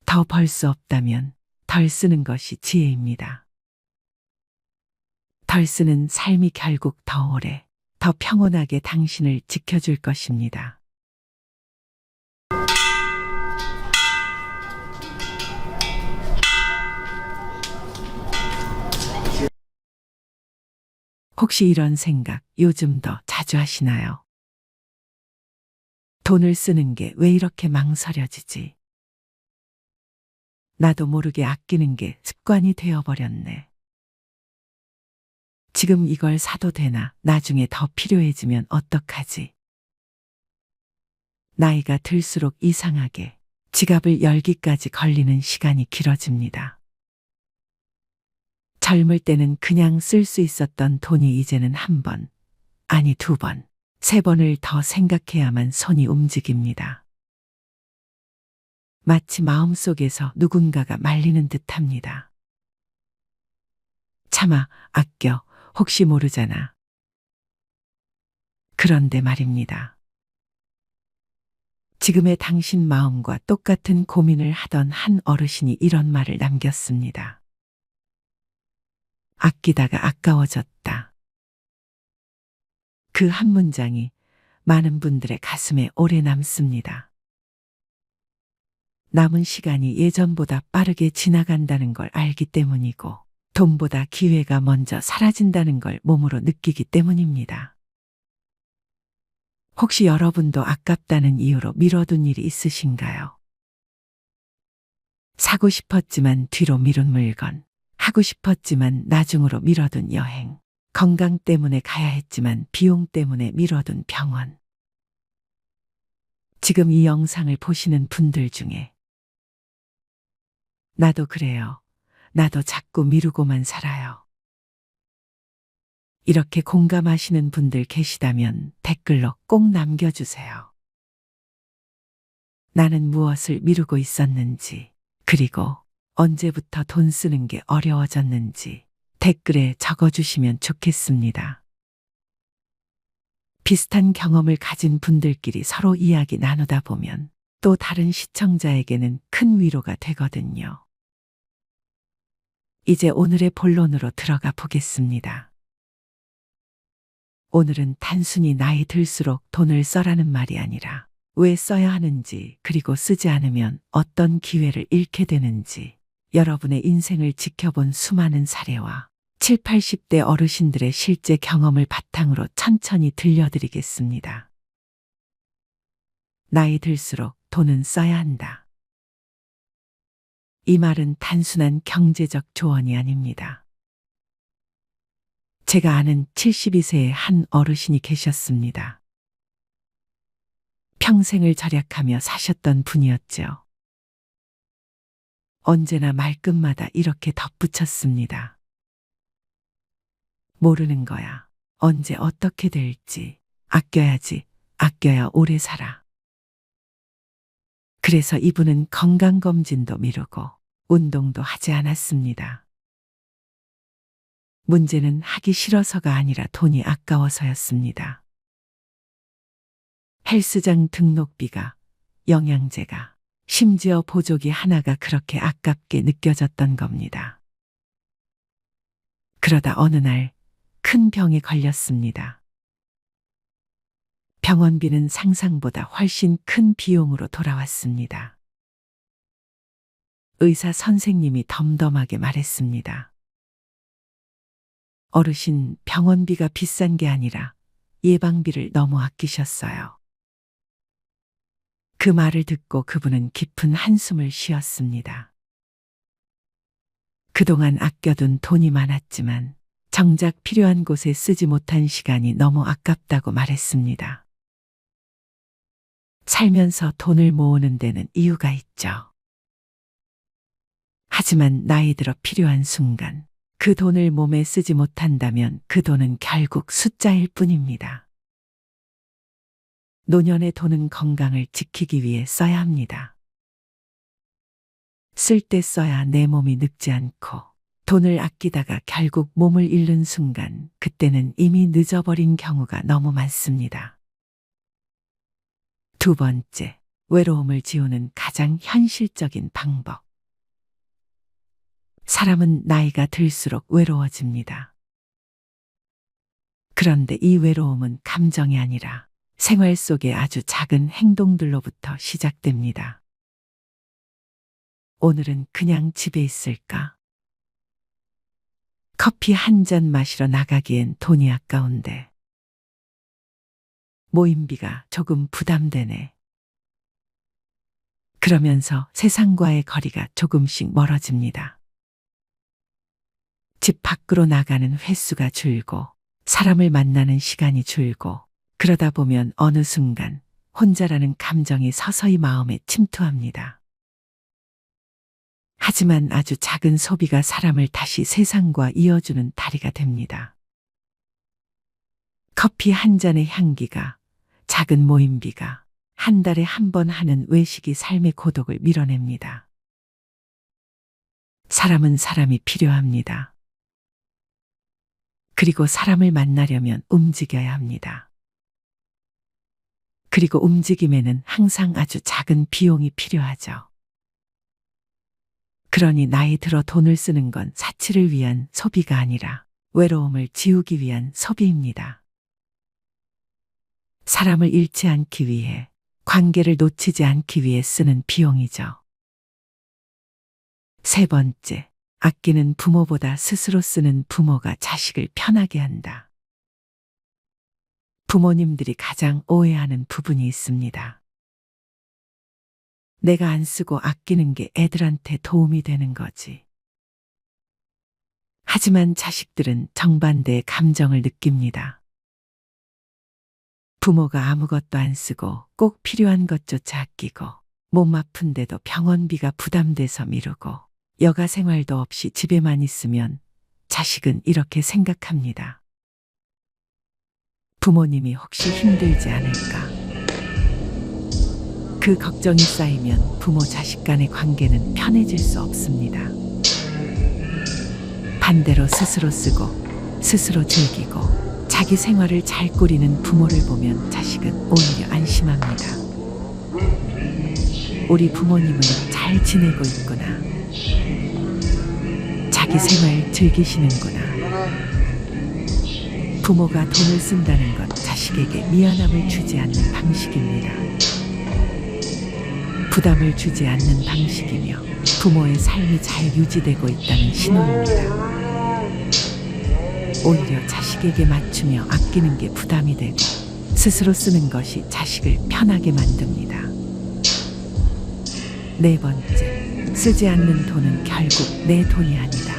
더 벌 수 없다면 덜 쓰는 것이 지혜입니다. 덜 쓰는 삶이 결국 더 오래, 더 평온하게 당신을 지켜줄 것입니다. 혹시 이런 생각 요즘 더 자주 하시나요? 돈을 쓰는 게 왜 이렇게 망설여지지? 나도 모르게 아끼는 게 습관이 되어버렸네. 지금 이걸 사도 되나? 나중에 더 필요해지면 어떡하지? 나이가 들수록 이상하게 지갑을 열기까지 걸리는 시간이 길어집니다. 젊을 때는 그냥 쓸 수 있었던 돈이 이제는 한 번, 아니 두 번, 세 번을 더 생각해야만 손이 움직입니다. 마치 마음속에서 누군가가 말리는 듯합니다. 참아, 아껴, 혹시 모르잖아. 그런데 말입니다. 지금의 당신 마음과 똑같은 고민을 하던 한 어르신이 이런 말을 남겼습니다. 아끼다가 아까워졌다. 그 한 문장이 많은 분들의 가슴에 오래 남습니다. 남은 시간이 예전보다 빠르게 지나간다는 걸 알기 때문이고, 돈보다 기회가 먼저 사라진다는 걸 몸으로 느끼기 때문입니다. 혹시 여러분도 아깝다는 이유로 미뤄둔 일이 있으신가요? 사고 싶었지만 뒤로 미룬 물건, 하고 싶었지만 나중으로 미뤄둔 여행, 건강 때문에 가야 했지만 비용 때문에 미뤄둔 병원. 지금 이 영상을 보시는 분들 중에 나도 그래요. 나도 자꾸 미루고만 살아요. 이렇게 공감하시는 분들 계시다면 댓글로 꼭 남겨주세요. 나는 무엇을 미루고 있었는지, 그리고 언제부터 돈 쓰는 게 어려워졌는지 댓글에 적어주시면 좋겠습니다. 비슷한 경험을 가진 분들끼리 서로 이야기 나누다 보면 또 다른 시청자에게는 큰 위로가 되거든요. 이제 오늘의 본론으로 들어가 보겠습니다. 오늘은 단순히 나이 들수록 돈을 써라는 말이 아니라 왜 써야 하는지, 그리고 쓰지 않으면 어떤 기회를 잃게 되는지, 여러분의 인생을 지켜본 수많은 사례와 7, 80대 어르신들의 실제 경험을 바탕으로 천천히 들려드리겠습니다. 나이 들수록 돈은 써야 한다. 이 말은 단순한 경제적 조언이 아닙니다. 제가 아는 72세의 한 어르신이 계셨습니다. 평생을 절약하며 사셨던 분이었죠. 언제나 말끝마다 이렇게 덧붙였습니다. 모르는 거야. 언제 어떻게 될지. 아껴야지. 아껴야 오래 살아. 그래서 이분은 건강검진도 미루고 운동도 하지 않았습니다. 문제는 하기 싫어서가 아니라 돈이 아까워서였습니다. 헬스장 등록비가, 영양제가, 심지어 보조기 하나가 그렇게 아깝게 느껴졌던 겁니다. 그러다 어느 날 큰 병에 걸렸습니다. 병원비는 상상보다 훨씬 큰 비용으로 돌아왔습니다. 의사 선생님이 덤덤하게 말했습니다. 어르신, 병원비가 비싼 게 아니라 예방비를 너무 아끼셨어요. 그 말을 듣고 그분은 깊은 한숨을 쉬었습니다. 그동안 아껴둔 돈이 많았지만 정작 필요한 곳에 쓰지 못한 시간이 너무 아깝다고 말했습니다. 살면서 돈을 모으는 데는 이유가 있죠. 하지만 나이 들어 필요한 순간 그 돈을 몸에 쓰지 못한다면 그 돈은 결국 숫자일 뿐입니다. 노년의 돈은 건강을 지키기 위해 써야 합니다. 쓸 때 써야 내 몸이 늙지 않고 돈을 아끼다가 결국 몸을 잃는 순간 그때는 이미 늦어버린 경우가 너무 많습니다. 두 번째, 외로움을 지우는 가장 현실적인 방법. 사람은 나이가 들수록 외로워집니다. 그런데 이 외로움은 감정이 아니라 생활 속의 아주 작은 행동들로부터 시작됩니다. 오늘은 그냥 집에 있을까? 커피 한 잔 마시러 나가기엔 돈이 아까운데. 모임비가 조금 부담되네. 그러면서 세상과의 거리가 조금씩 멀어집니다. 집 밖으로 나가는 횟수가 줄고 사람을 만나는 시간이 줄고 그러다 보면 어느 순간 혼자라는 감정이 서서히 마음에 침투합니다. 하지만 아주 작은 소비가 사람을 다시 세상과 이어주는 다리가 됩니다. 커피 한 잔의 향기가, 작은 모임비가, 한 달에 한 번 하는 외식이 삶의 고독을 밀어냅니다. 사람은 사람이 필요합니다. 그리고 사람을 만나려면 움직여야 합니다. 그리고 움직임에는 항상 아주 작은 비용이 필요하죠. 그러니 나이 들어 돈을 쓰는 건 사치를 위한 소비가 아니라 외로움을 지우기 위한 소비입니다. 사람을 잃지 않기 위해, 관계를 놓치지 않기 위해 쓰는 비용이죠. 세 번째, 아끼는 부모보다 스스로 쓰는 부모가 자식을 편하게 한다. 부모님들이 가장 오해하는 부분이 있습니다. 내가 안 쓰고 아끼는 게 애들한테 도움이 되는 거지. 하지만 자식들은 정반대의 감정을 느낍니다. 부모가 아무것도 안 쓰고 꼭 필요한 것조차 아끼고 몸 아픈데도 병원비가 부담돼서 미루고 여가 생활도 없이 집에만 있으면 자식은 이렇게 생각합니다. 부모님이 혹시 힘들지 않을까? 그 걱정이 쌓이면 부모 자식 간의 관계는 편해질 수 없습니다. 반대로 스스로 쓰고 스스로 즐기고 자기 생활을 잘 꾸리는 부모를 보면 자식은 오히려 안심합니다. 우리 부모님은 잘 지내고 있구나. 자기 생활 즐기시는구나. 부모가 돈을 쓴다는 건 자식에게 미안함을 주지 않는 방식입니다. 부담을 주지 않는 방식이며 부모의 삶이 잘 유지되고 있다는 신호입니다. 오히려 자식에게 맞추며 아끼는 게 부담이 되고 스스로 쓰는 것이 자식을 편하게 만듭니다. 네 번째, 쓰지 않는 돈은 결국 내 돈이 아니다.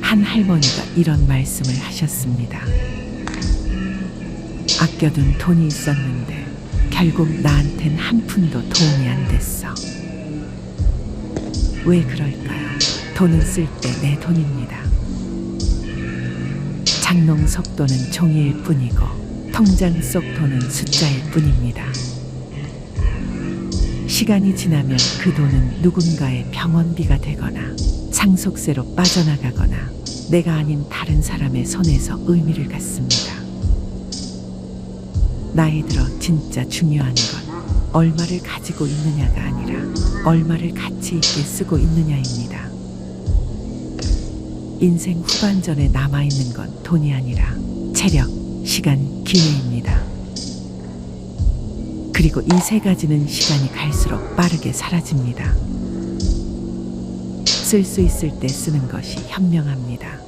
한 할머니가 이런 말씀을 하셨습니다. 아껴둔 돈이 있었는데 결국 나한텐 한 푼도 도움이 안 됐어. 왜 그럴까요? 돈은 쓸 때 내 돈입니다. 장롱 속 돈은 종이일 뿐이고 통장 속 돈은 숫자일 뿐입니다. 시간이 지나면 그 돈은 누군가의 병원비가 되거나 상속세로 빠져나가거나 내가 아닌 다른 사람의 손에서 의미를 갖습니다. 나이 들어 진짜 중요한 건 얼마를 가지고 있느냐가 아니라 얼마를 가치 있게 쓰고 있느냐입니다. 인생 후반전에 남아있는 건 돈이 아니라 체력, 시간, 기회입니다. 그리고 이 세 가지는 시간이 갈수록 빠르게 사라집니다. 쓸 수 있을 때 쓰는 것이 현명합니다.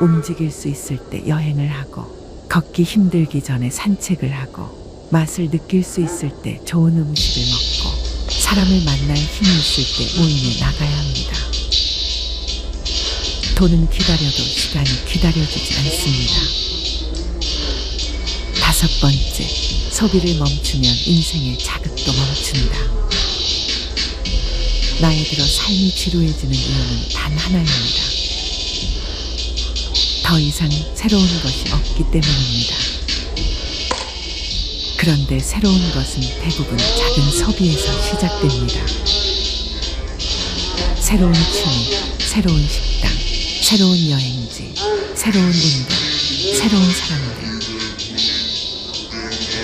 움직일 수 있을 때 여행을 하고 걷기 힘들기 전에 산책을 하고 맛을 느낄 수 있을 때 좋은 음식을 먹고 사람을 만날 힘이 있을 때 모임에 나가야 합니다. 돈은 기다려도 시간이 기다려주지 않습니다. 5번째, 소비를 멈추면 인생의 자극도 멈춘다. 나이 들어 삶이 지루해지는 이유는 단 하나입니다. 더 이상 새로운 것이 없기 때문입니다. 그런데 새로운 것은 대부분 작은 소비에서 시작됩니다. 새로운 취미, 새로운 식당, 새로운 여행지, 새로운 운동, 새로운 사람들.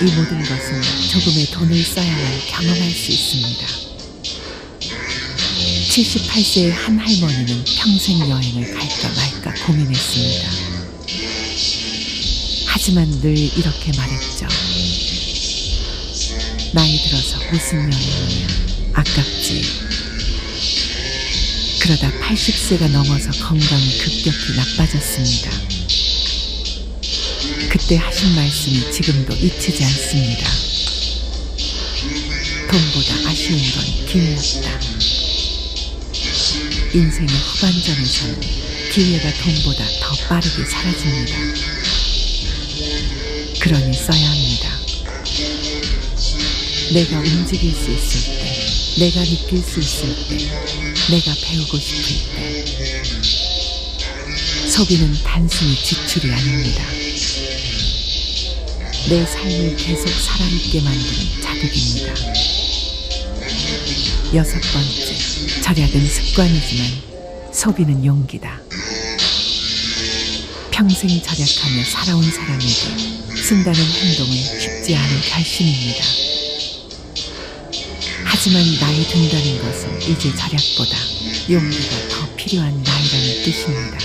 이 모든 것은 조금의 돈을 써야만 경험할 수 있습니다. 78세의 한 할머니는 평생 여행을 갈까 말까 고민했습니다. 하지만 늘 이렇게 말했죠. 나이 들어서 무슨 여행이냐, 아깝지. 그러다 80세가 넘어서 건강이 급격히 나빠졌습니다. 그때 하신 말씀이 지금도 잊히지 않습니다. 돈보다 아쉬운 건 기회였다. 인생의 후반전에서는 기회가 돈보다 더 빠르게 사라집니다. 그러니 써야 합니다. 내가 움직일 수 있을 때, 내가 느낄 수 있을 때, 내가 배우고 싶을 때. 소비는 단순히 지출이 아닙니다. 내 삶을 계속 살아있게 만드는 자극입니다. 6번째, 절약은 습관이지만 소비는 용기다. 평생 절약하며 살아온 사람에게 쓴다는 행동은 쉽지 않은 결심입니다. 하지만 나이 든다는 것은 이제 절약보다 용기가 더 필요한 나이라는 뜻입니다.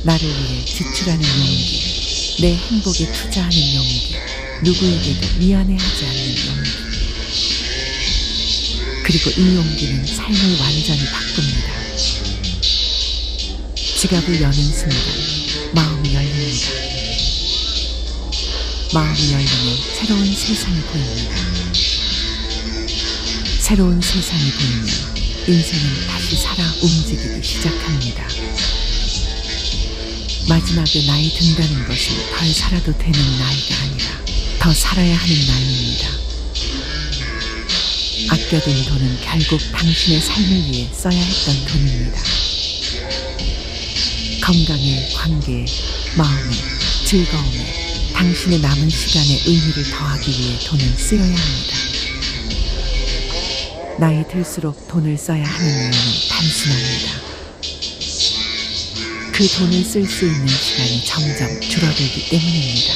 나를 위해 지출하는 용기, 내 행복에 투자하는 용기, 누구에게도 미안해하지 않는 용기. 그리고 이 용기는 삶을 완전히 바꿉니다. 지갑을 여는 순간 마음이 열립니다. 마음이 열리면 새로운 세상이 보입니다. 새로운 세상이 보이면 인생은 다시 살아 움직이기 시작합니다. 마지막에 나이 든다는 것은 덜 살아도 되는 나이가 아니라 더 살아야 하는 나이입니다. 아껴둔 돈은 결국 당신의 삶을 위해 써야 했던 돈입니다. 건강에, 관계에, 마음에, 즐거움에, 당신의 남은 시간에 의미를 더하기 위해 돈은 쓰여야 합니다. 나이 들수록 돈을 써야 하는 이유는 단순합니다. 그 돈을 쓸 수 있는 시간이 점점 줄어들기 때문입니다.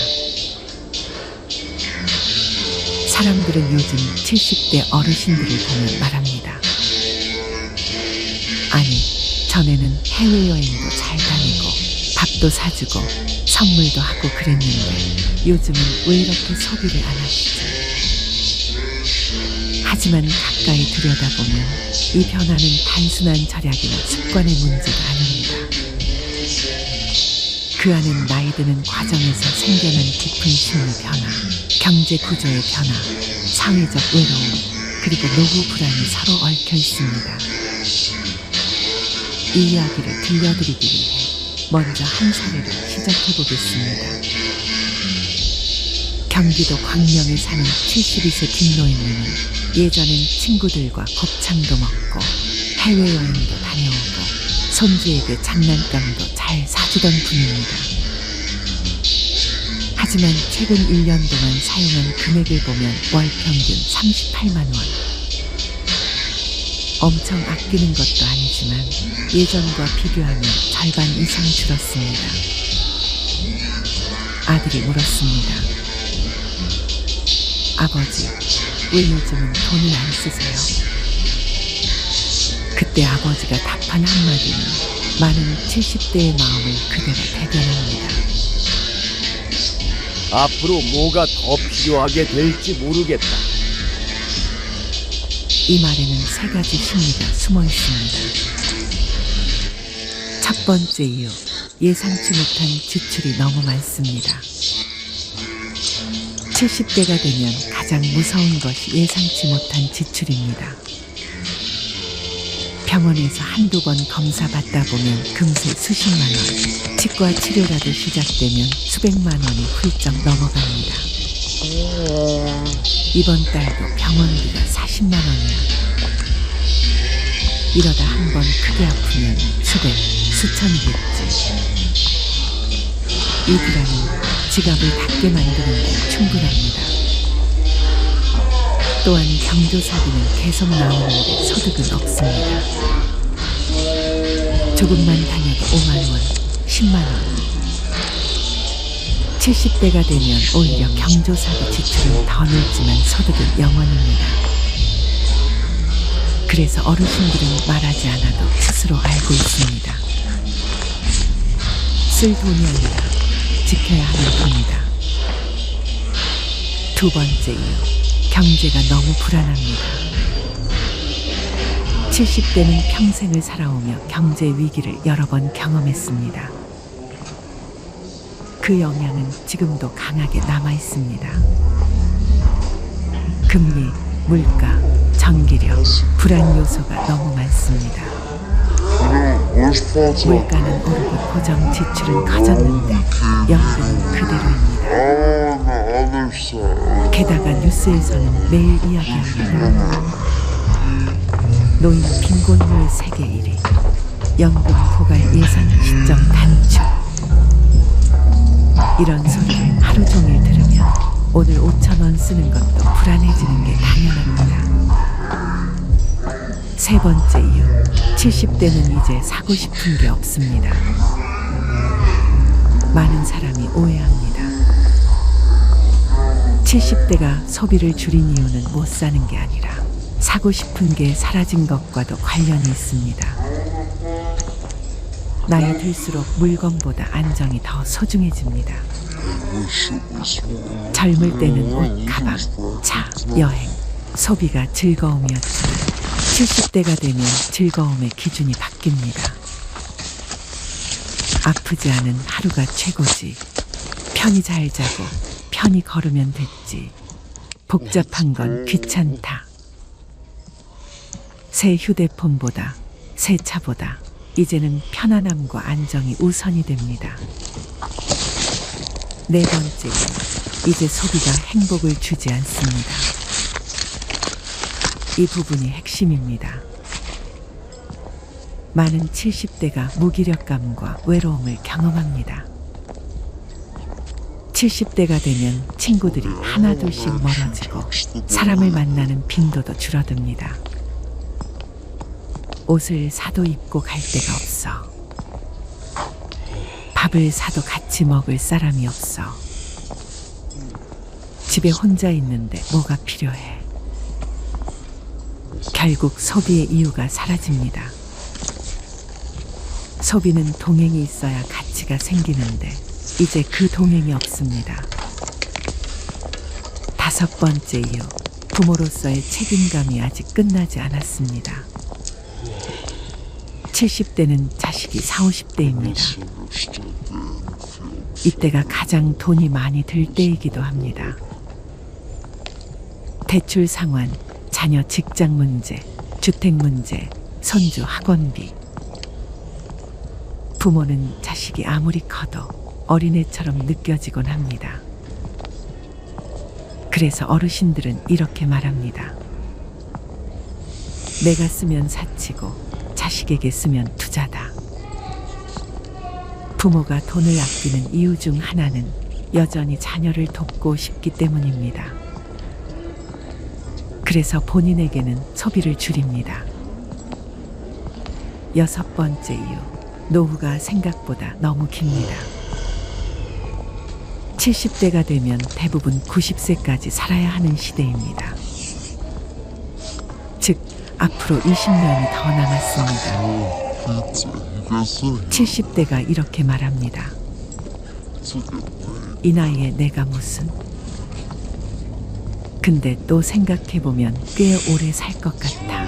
사람들은 요즘 70대 어르신들을 보면 말합니다. 아니, 전에는 해외여행도 잘 다니고 밥도 사주고 선물도 하고 그랬는데 요즘은 왜 이렇게 소비를 안 하시지? 하지만 가까이 들여다보면 이 변화는 단순한 절약이나 습관의 문제가 아닙니다. 그 안은 나이 드는 과정에서 생겨난 깊은 심리 변화, 경제 구조의 변화, 사회적 외로움, 그리고 노후 불안이 서로 얽혀 있습니다. 이 이야기를 들려드리기 위해 먼저 한 사례로 시작해 보겠습니다. 경기도 광명에 사는 72세 김노인님은 예전엔 친구들과 곱창도 먹고 해외여행도 다녀오고 손주에게 장난감도 잘 사주던 분입니다. 하지만 최근 1년 동안 사용한 금액을 보면 월 평균 38만 원. 엄청 아끼는 것도 아니지만 예전과 비교하면 절반 이상 줄었습니다. 아들이 물었습니다. 아버지, 왜 요즘은 돈을 안 쓰세요? 그때 아버지가 답한 한마디는 많은 70대의 마음을 그대로 대변합니다. 앞으로 뭐가 더 필요하게 될지 모르겠다. 이 말에는 3가지 심리가 숨어 있습니다. 첫 번째 이유, 예상치 못한 지출이 너무 많습니다. 70대가 되면 가장 무서운 것이 예상치 못한 지출입니다. 병원에서 한두 번 검사 받다 보면 금세 수십만 원, 치과 치료라도 시작되면 수백만 원이 훌쩍 넘어갑니다. 이번 달도 병원비가 40만 원이야. 이러다 한 번 크게 아프면 수백, 수천이겠지. 이 불안은 지갑을 닫게 만드는 데 충분합니다. 또한 경조사비는 계속 나오는데 소득은 없습니다. 조금만 다녀도 5만 원, 10만 원. 70대가 되면 오히려 경조사비 지출은 더 늘지만 소득은 0원입니다. 그래서 어르신들은 말하지 않아도 스스로 알고 있습니다. 쓸 돈이 아니라 지켜야 하는 돈이다. 두 번째 이유, 경제가 너무 불안합니다. 70대는 평생을 살아오며 경제 위기를 여러 번 경험했습니다. 그 영향은 지금도 강하게 남아 있습니다. 금리, 물가, 전기료, 불안 요소가 너무 많습니다. 물가는 오르고 고정 지출은 커졌는데 연금은 그대로입니다. 게다가 뉴스에서는 매일 이야기합니다. 노인 빈곤율 세계 1위, 연금 고갈 예상 시점 단축. 이런 소리를 하루 종일 들으면 오늘 5,000원 쓰는 것도 불안해지는 게 당연합니다. 세 번째 이유, 70대는 이제 사고 싶은 게 없습니다. 많은 사람이 오해합니다. 70대가 소비를 줄인 이유는 못 사는 게 아니라 사고 싶은 게 사라진 것과도 관련이 있습니다. 나이 들수록 물건보다 안정이 더 소중해집니다. 젊을 때는 옷, 가방, 차, 여행, 소비가 즐거움이었지만 70대가 되면 즐거움의 기준이 바뀝니다. 아프지 않은 하루가 최고지. 편히 잘 자고 편히 걸으면 됐지. 복잡한 건 귀찮다. 새 휴대폰보다, 새 차보다 이제는 편안함과 안정이 우선이 됩니다. 네 번째, 이제 소비가 행복을 주지 않습니다. 이 부분이 핵심입니다. 많은 70대가 무기력감과 외로움을 경험합니다. 70대가 되면 친구들이 하나둘씩 멀어지고 사람을 만나는 빈도도 줄어듭니다. 옷을 사도 입고 갈 데가 없어. 밥을 사도 같이 먹을 사람이 없어. 집에 혼자 있는데 뭐가 필요해. 결국 소비의 이유가 사라집니다. 소비는 동행이 있어야 가치가 생기는데 이제 그 동행이 없습니다. 다섯 번째 이유, 부모로서의 책임감이 아직 끝나지 않았습니다. 70대는 자식이 40, 50대입니다. 이때가 가장 돈이 많이 들 때이기도 합니다. 대출 상환, 자녀 직장 문제, 주택 문제, 손주 학원비. 부모는 자식이 아무리 커도 어린애처럼 느껴지곤 합니다. 그래서 어르신들은 이렇게 말합니다. 내가 쓰면 사치고 자식에게 쓰면 투자다. 부모가 돈을 아끼는 이유 중 하나는 여전히 자녀를 돕고 싶기 때문입니다. 그래서 본인에게는 소비를 줄입니다. 여섯 번째 이유, 노후가 생각보다 너무 깁니다. 70대가 되면 대부분 90세까지 살아야 하는 시대입니다. 즉, 앞으로 20년이 더 남았습니다. 70대가 이렇게 말합니다. 이 나이에 내가 무슨? 근데 또 생각해보면 꽤 오래 살 것 같아.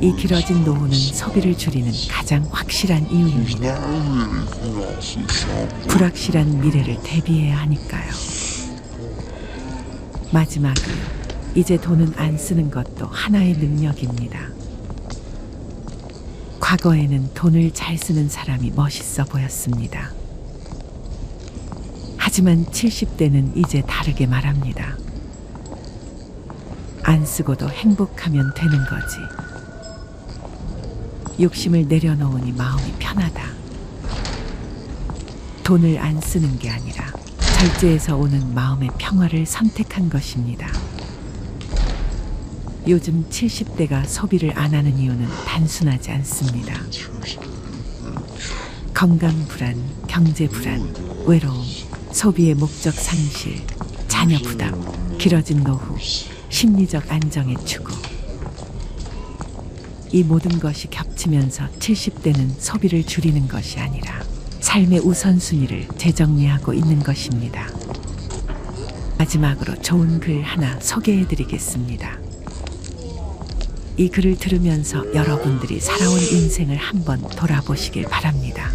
이 길어진 노후는 소비를 줄이는 가장 확실한 이유입니다. 불확실한 미래를 대비해야 하니까요. 마지막으로 이제 돈은 안 쓰는 것도 하나의 능력입니다. 과거에는 돈을 잘 쓰는 사람이 멋있어 보였습니다. 하지만 70대는 이제 다르게 말합니다. 안 쓰고도 행복하면 되는 거지. 욕심을 내려놓으니 마음이 편하다. 돈을 안 쓰는 게 아니라 절제에서 오는 마음의 평화를 선택한 것입니다. 요즘 70대가 소비를 안 하는 이유는 단순하지 않습니다. 건강 불안, 경제 불안, 외로움, 소비의 목적 상실, 자녀 부담, 길어진 노후, 심리적 안정의 추구. 이 모든 것이 겹치면서 70대는 소비를 줄이는 것이 아니라 삶의 우선순위를 재정리하고 있는 것입니다. 마지막으로 좋은 글 하나 소개해 드리겠습니다. 이 글을 들으면서 여러분들이 살아온 인생을 한번 돌아보시길 바랍니다.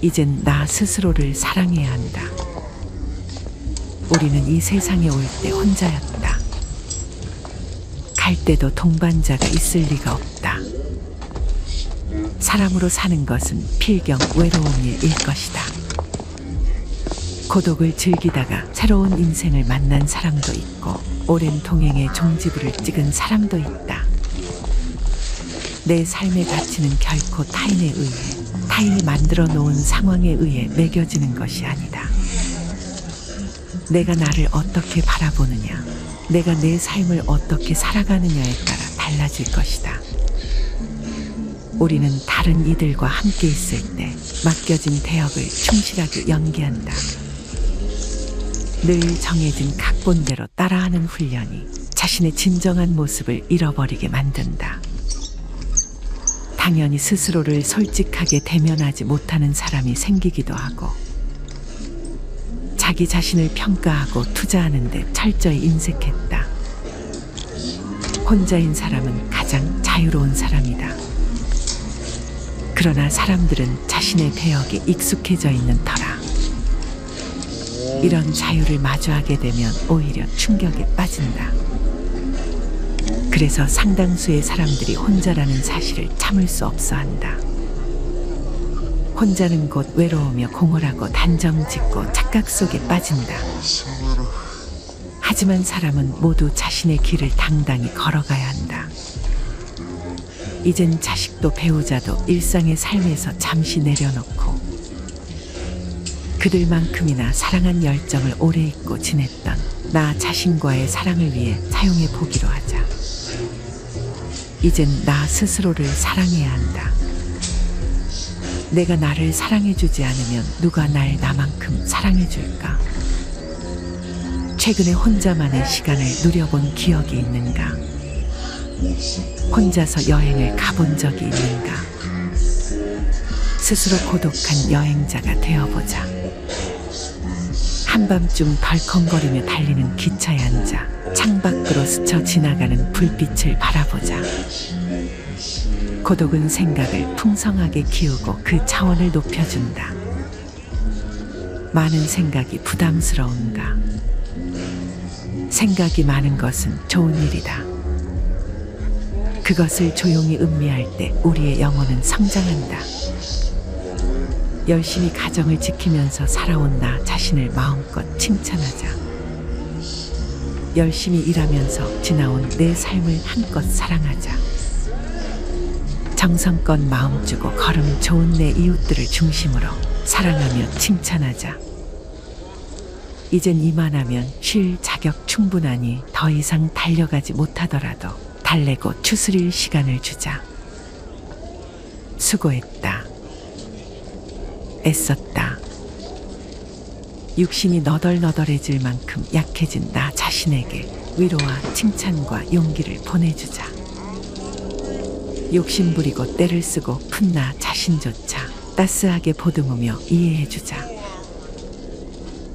이젠 나 스스로를 사랑해야 한다. 우리는 이 세상에 올 때 혼자였다. 갈 때도 동반자가 있을 리가 없다. 사람으로 사는 것은 필경 외로운 일일 것이다. 고독을 즐기다가 새로운 인생을 만난 사람도 있고 오랜 동행의 종지부를 찍은 사람도 있다. 내 삶의 가치는 결코 타인에 의해, 타인이 만들어 놓은 상황에 의해 매겨지는 것이 아니다. 내가 나를 어떻게 바라보느냐, 내가 내 삶을 어떻게 살아가느냐에 따라 달라질 것이다. 우리는 다른 이들과 함께 있을 때 맡겨진 대역을 충실하게 연기한다. 늘 정해진 각본대로 따라하는 훈련이 자신의 진정한 모습을 잃어버리게 만든다. 당연히 스스로를 솔직하게 대면하지 못하는 사람이 생기기도 하고, 자기 자신을 평가하고 투자하는 데 철저히 인색했다. 혼자인 사람은 가장 자유로운 사람이다. 그러나 사람들은 자신의 배역에 익숙해져 있는 터라 이런 자유를 마주하게 되면 오히려 충격에 빠진다. 그래서 상당수의 사람들이 혼자라는 사실을 참을 수 없어 한다. 혼자는 곧 외로우며 공허하고 단정짓고 착각 속에 빠진다. 하지만 사람은 모두 자신의 길을 당당히 걸어가야 한다. 이젠 자식도 배우자도 일상의 삶에서 잠시 내려놓고 그들만큼이나 사랑한 열정을 오래 잊고 지냈던 나 자신과의 사랑을 위해 사용해 보기로 하자. 이젠 나 스스로를 사랑해야 한다. 내가 나를 사랑해주지 않으면 누가 날 나만큼 사랑해줄까? 최근에 혼자만의 시간을 누려본 기억이 있는가? 혼자서 여행을 가본 적이 있는가? 스스로 고독한 여행자가 되어보자. 한밤중 덜컹거리며 달리는 기차에 앉아 창밖으로 스쳐 지나가는 불빛을 바라보자. 고독은 생각을 풍성하게 키우고 그 차원을 높여준다. 많은 생각이 부담스러운가? 생각이 많은 것은 좋은 일이다. 그것을 조용히 음미할 때 우리의 영혼은 성장한다. 열심히 가정을 지키면서 살아온 나 자신을 마음껏 칭찬하자. 열심히 일하면서 지나온 내 삶을 한껏 사랑하자. 정성껏 마음 주고 걸음 좋은 내 이웃들을 중심으로 사랑하며 칭찬하자. 이젠 이만하면 쉴 자격 충분하니 더 이상 달려가지 못하더라도 달래고 추스릴 시간을 주자. 수고했다. 애썼다. 육신이 너덜너덜해질 만큼 약해진 나 자신에게 위로와 칭찬과 용기를 보내주자. 욕심부리고 때를 쓰고 푼 나 자신조차 따스하게 보듬으며 이해해주자.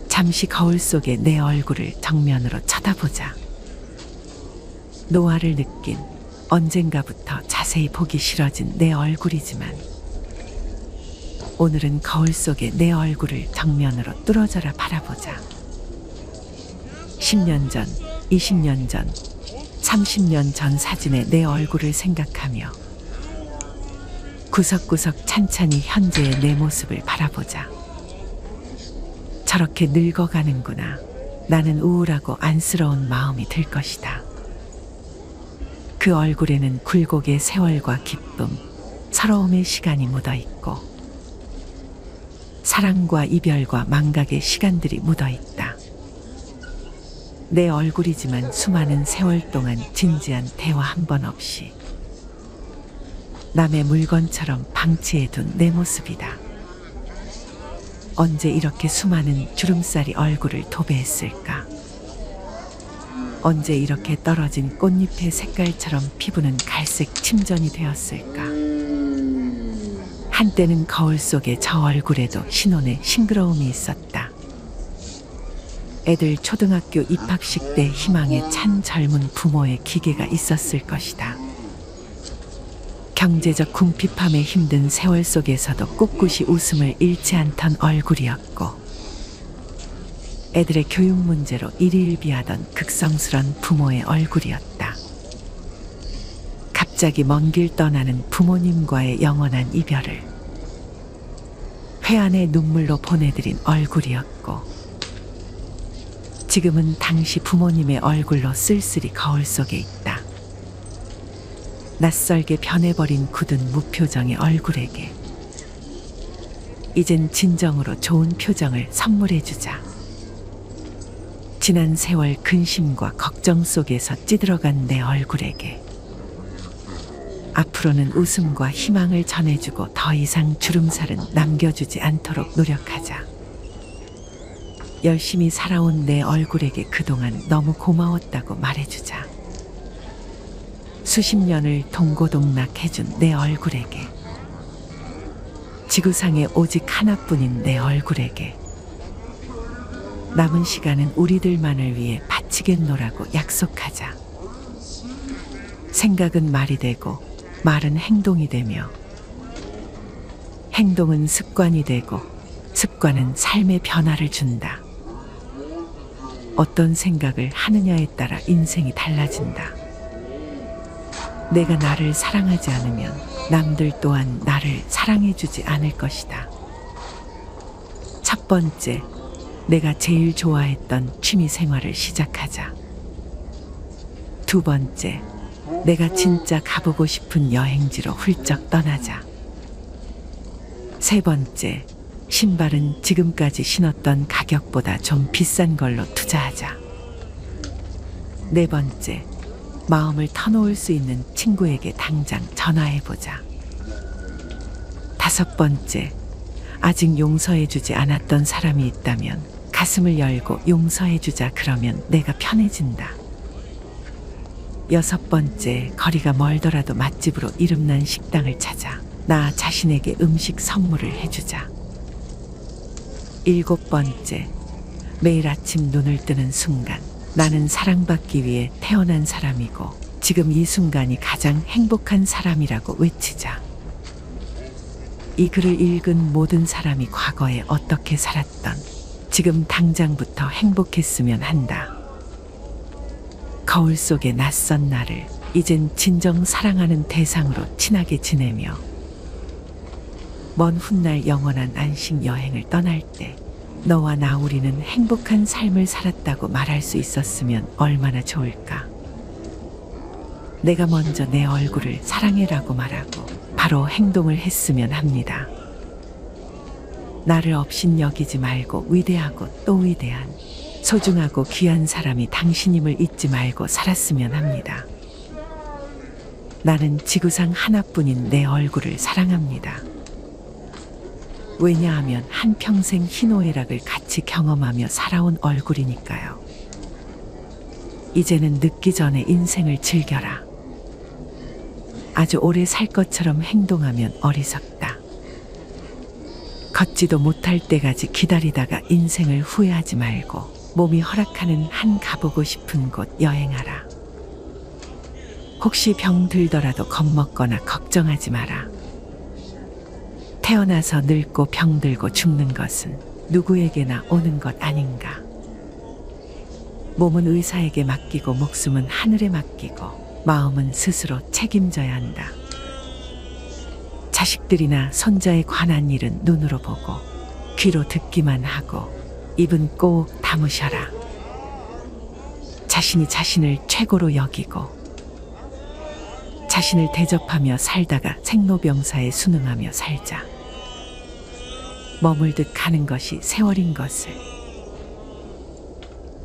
잠시 거울 속에 내 얼굴을 정면으로 쳐다보자. 노화를 느낀 언젠가부터 자세히 보기 싫어진 내 얼굴이지만 오늘은 거울 속에 내 얼굴을 정면으로 뚫어져라 바라보자. 10년 전, 20년 전, 30년 전 사진의 내 얼굴을 생각하며 구석구석 찬찬히 현재의 내 모습을 바라보자. 저렇게 늙어가는구나. 나는 우울하고 안쓰러운 마음이 들 것이다. 그 얼굴에는 굴곡의 세월과 기쁨, 서러움의 시간이 묻어 있고 사랑과 이별과 망각의 시간들이 묻어 있다. 내 얼굴이지만 수많은 세월 동안 진지한 대화 한 번 없이 남의 물건처럼 방치해둔 내 모습이다. 언제 이렇게 수많은 주름살이 얼굴을 도배했을까? 언제 이렇게 떨어진 꽃잎의 색깔처럼 피부는 갈색 침전이 되었을까? 한때는 거울 속에 저 얼굴에도 신혼의 싱그러움이 있었다. 애들 초등학교 입학식 때 희망에 찬 젊은 부모의 기계가 있었을 것이다. 경제적 궁핍함에 힘든 세월 속에서도 꿋꿋이 웃음을 잃지 않던 얼굴이었고 애들의 교육 문제로 일희일비하던 극성스런 부모의 얼굴이었다. 갑자기 먼 길 떠나는 부모님과의 영원한 이별을 회한의 눈물로 보내드린 얼굴이었고 지금은 당시 부모님의 얼굴로 쓸쓸히 거울 속에 있다. 낯설게 변해버린 굳은 무표정의 얼굴에게 이젠 진정으로 좋은 표정을 선물해주자. 지난 세월 근심과 걱정 속에서 찌들어간 내 얼굴에게 앞으로는 웃음과 희망을 전해주고 더 이상 주름살은 남겨주지 않도록 노력하자. 열심히 살아온 내 얼굴에게 그동안 너무 고마웠다고 말해주자. 수십 년을 동고동락해준 내 얼굴에게 지구상에 오직 하나뿐인 내 얼굴에게 남은 시간은 우리들만을 위해 바치겠노라고 약속하자. 생각은 말이 되고 말은 행동이 되며 행동은 습관이 되고 습관은 삶의 변화를 준다. 어떤 생각을 하느냐에 따라 인생이 달라진다. 내가 나를 사랑하지 않으면 남들 또한 나를 사랑해주지 않을 것이다. 첫 번째, 내가 제일 좋아했던 취미 생활을 시작하자. 두 번째, 내가 진짜 가보고 싶은 여행지로 훌쩍 떠나자. 세 번째, 신발은 지금까지 신었던 가격보다 좀 비싼 걸로 투자하자. 네 번째, 마음을 터놓을 수 있는 친구에게 당장 전화해보자. 다섯 번째, 아직 용서해주지 않았던 사람이 있다면 가슴을 열고 용서해주자. 그러면 내가 편해진다. 여섯 번째, 거리가 멀더라도 맛집으로 이름난 식당을 찾아 나 자신에게 음식 선물을 해주자. 일곱 번째, 매일 아침 눈을 뜨는 순간 나는 사랑받기 위해 태어난 사람이고 지금 이 순간이 가장 행복한 사람이라고 외치자. 이 글을 읽은 모든 사람이 과거에 어떻게 살았던 지금 당장부터 행복했으면 한다. 거울 속의 낯선 나를 이젠 진정 사랑하는 대상으로 친하게 지내며 먼 훗날 영원한 안식 여행을 떠날 때 너와 나 우리는 행복한 삶을 살았다고 말할 수 있었으면 얼마나 좋을까. 내가 먼저 내 얼굴을 사랑해라고 말하고 바로 행동을 했으면 합니다. 나를 업신여기지 말고 위대하고 또 위대한 소중하고 귀한 사람이 당신임을 잊지 말고 살았으면 합니다. 나는 지구상 하나뿐인 내 얼굴을 사랑합니다. 왜냐하면 한평생 희노애락을 같이 경험하며 살아온 얼굴이니까요. 이제는 늦기 전에 인생을 즐겨라. 아주 오래 살 것처럼 행동하면 어리석다. 걷지도 못할 때까지 기다리다가 인생을 후회하지 말고 몸이 허락하는 한 가보고 싶은 곳 여행하라. 혹시 병 들더라도 겁먹거나 걱정하지 마라. 태어나서 늙고 병들고 죽는 것은 누구에게나 오는 것 아닌가. 몸은 의사에게 맡기고 목숨은 하늘에 맡기고 마음은 스스로 책임져야 한다. 자식들이나 손자에 관한 일은 눈으로 보고 귀로 듣기만 하고 입은 꼭 다무셔라. 자신이 자신을 최고로 여기고 자신을 대접하며 살다가 생로병사에 순응하며 살자. 머물듯 가는 것이 세월인 것을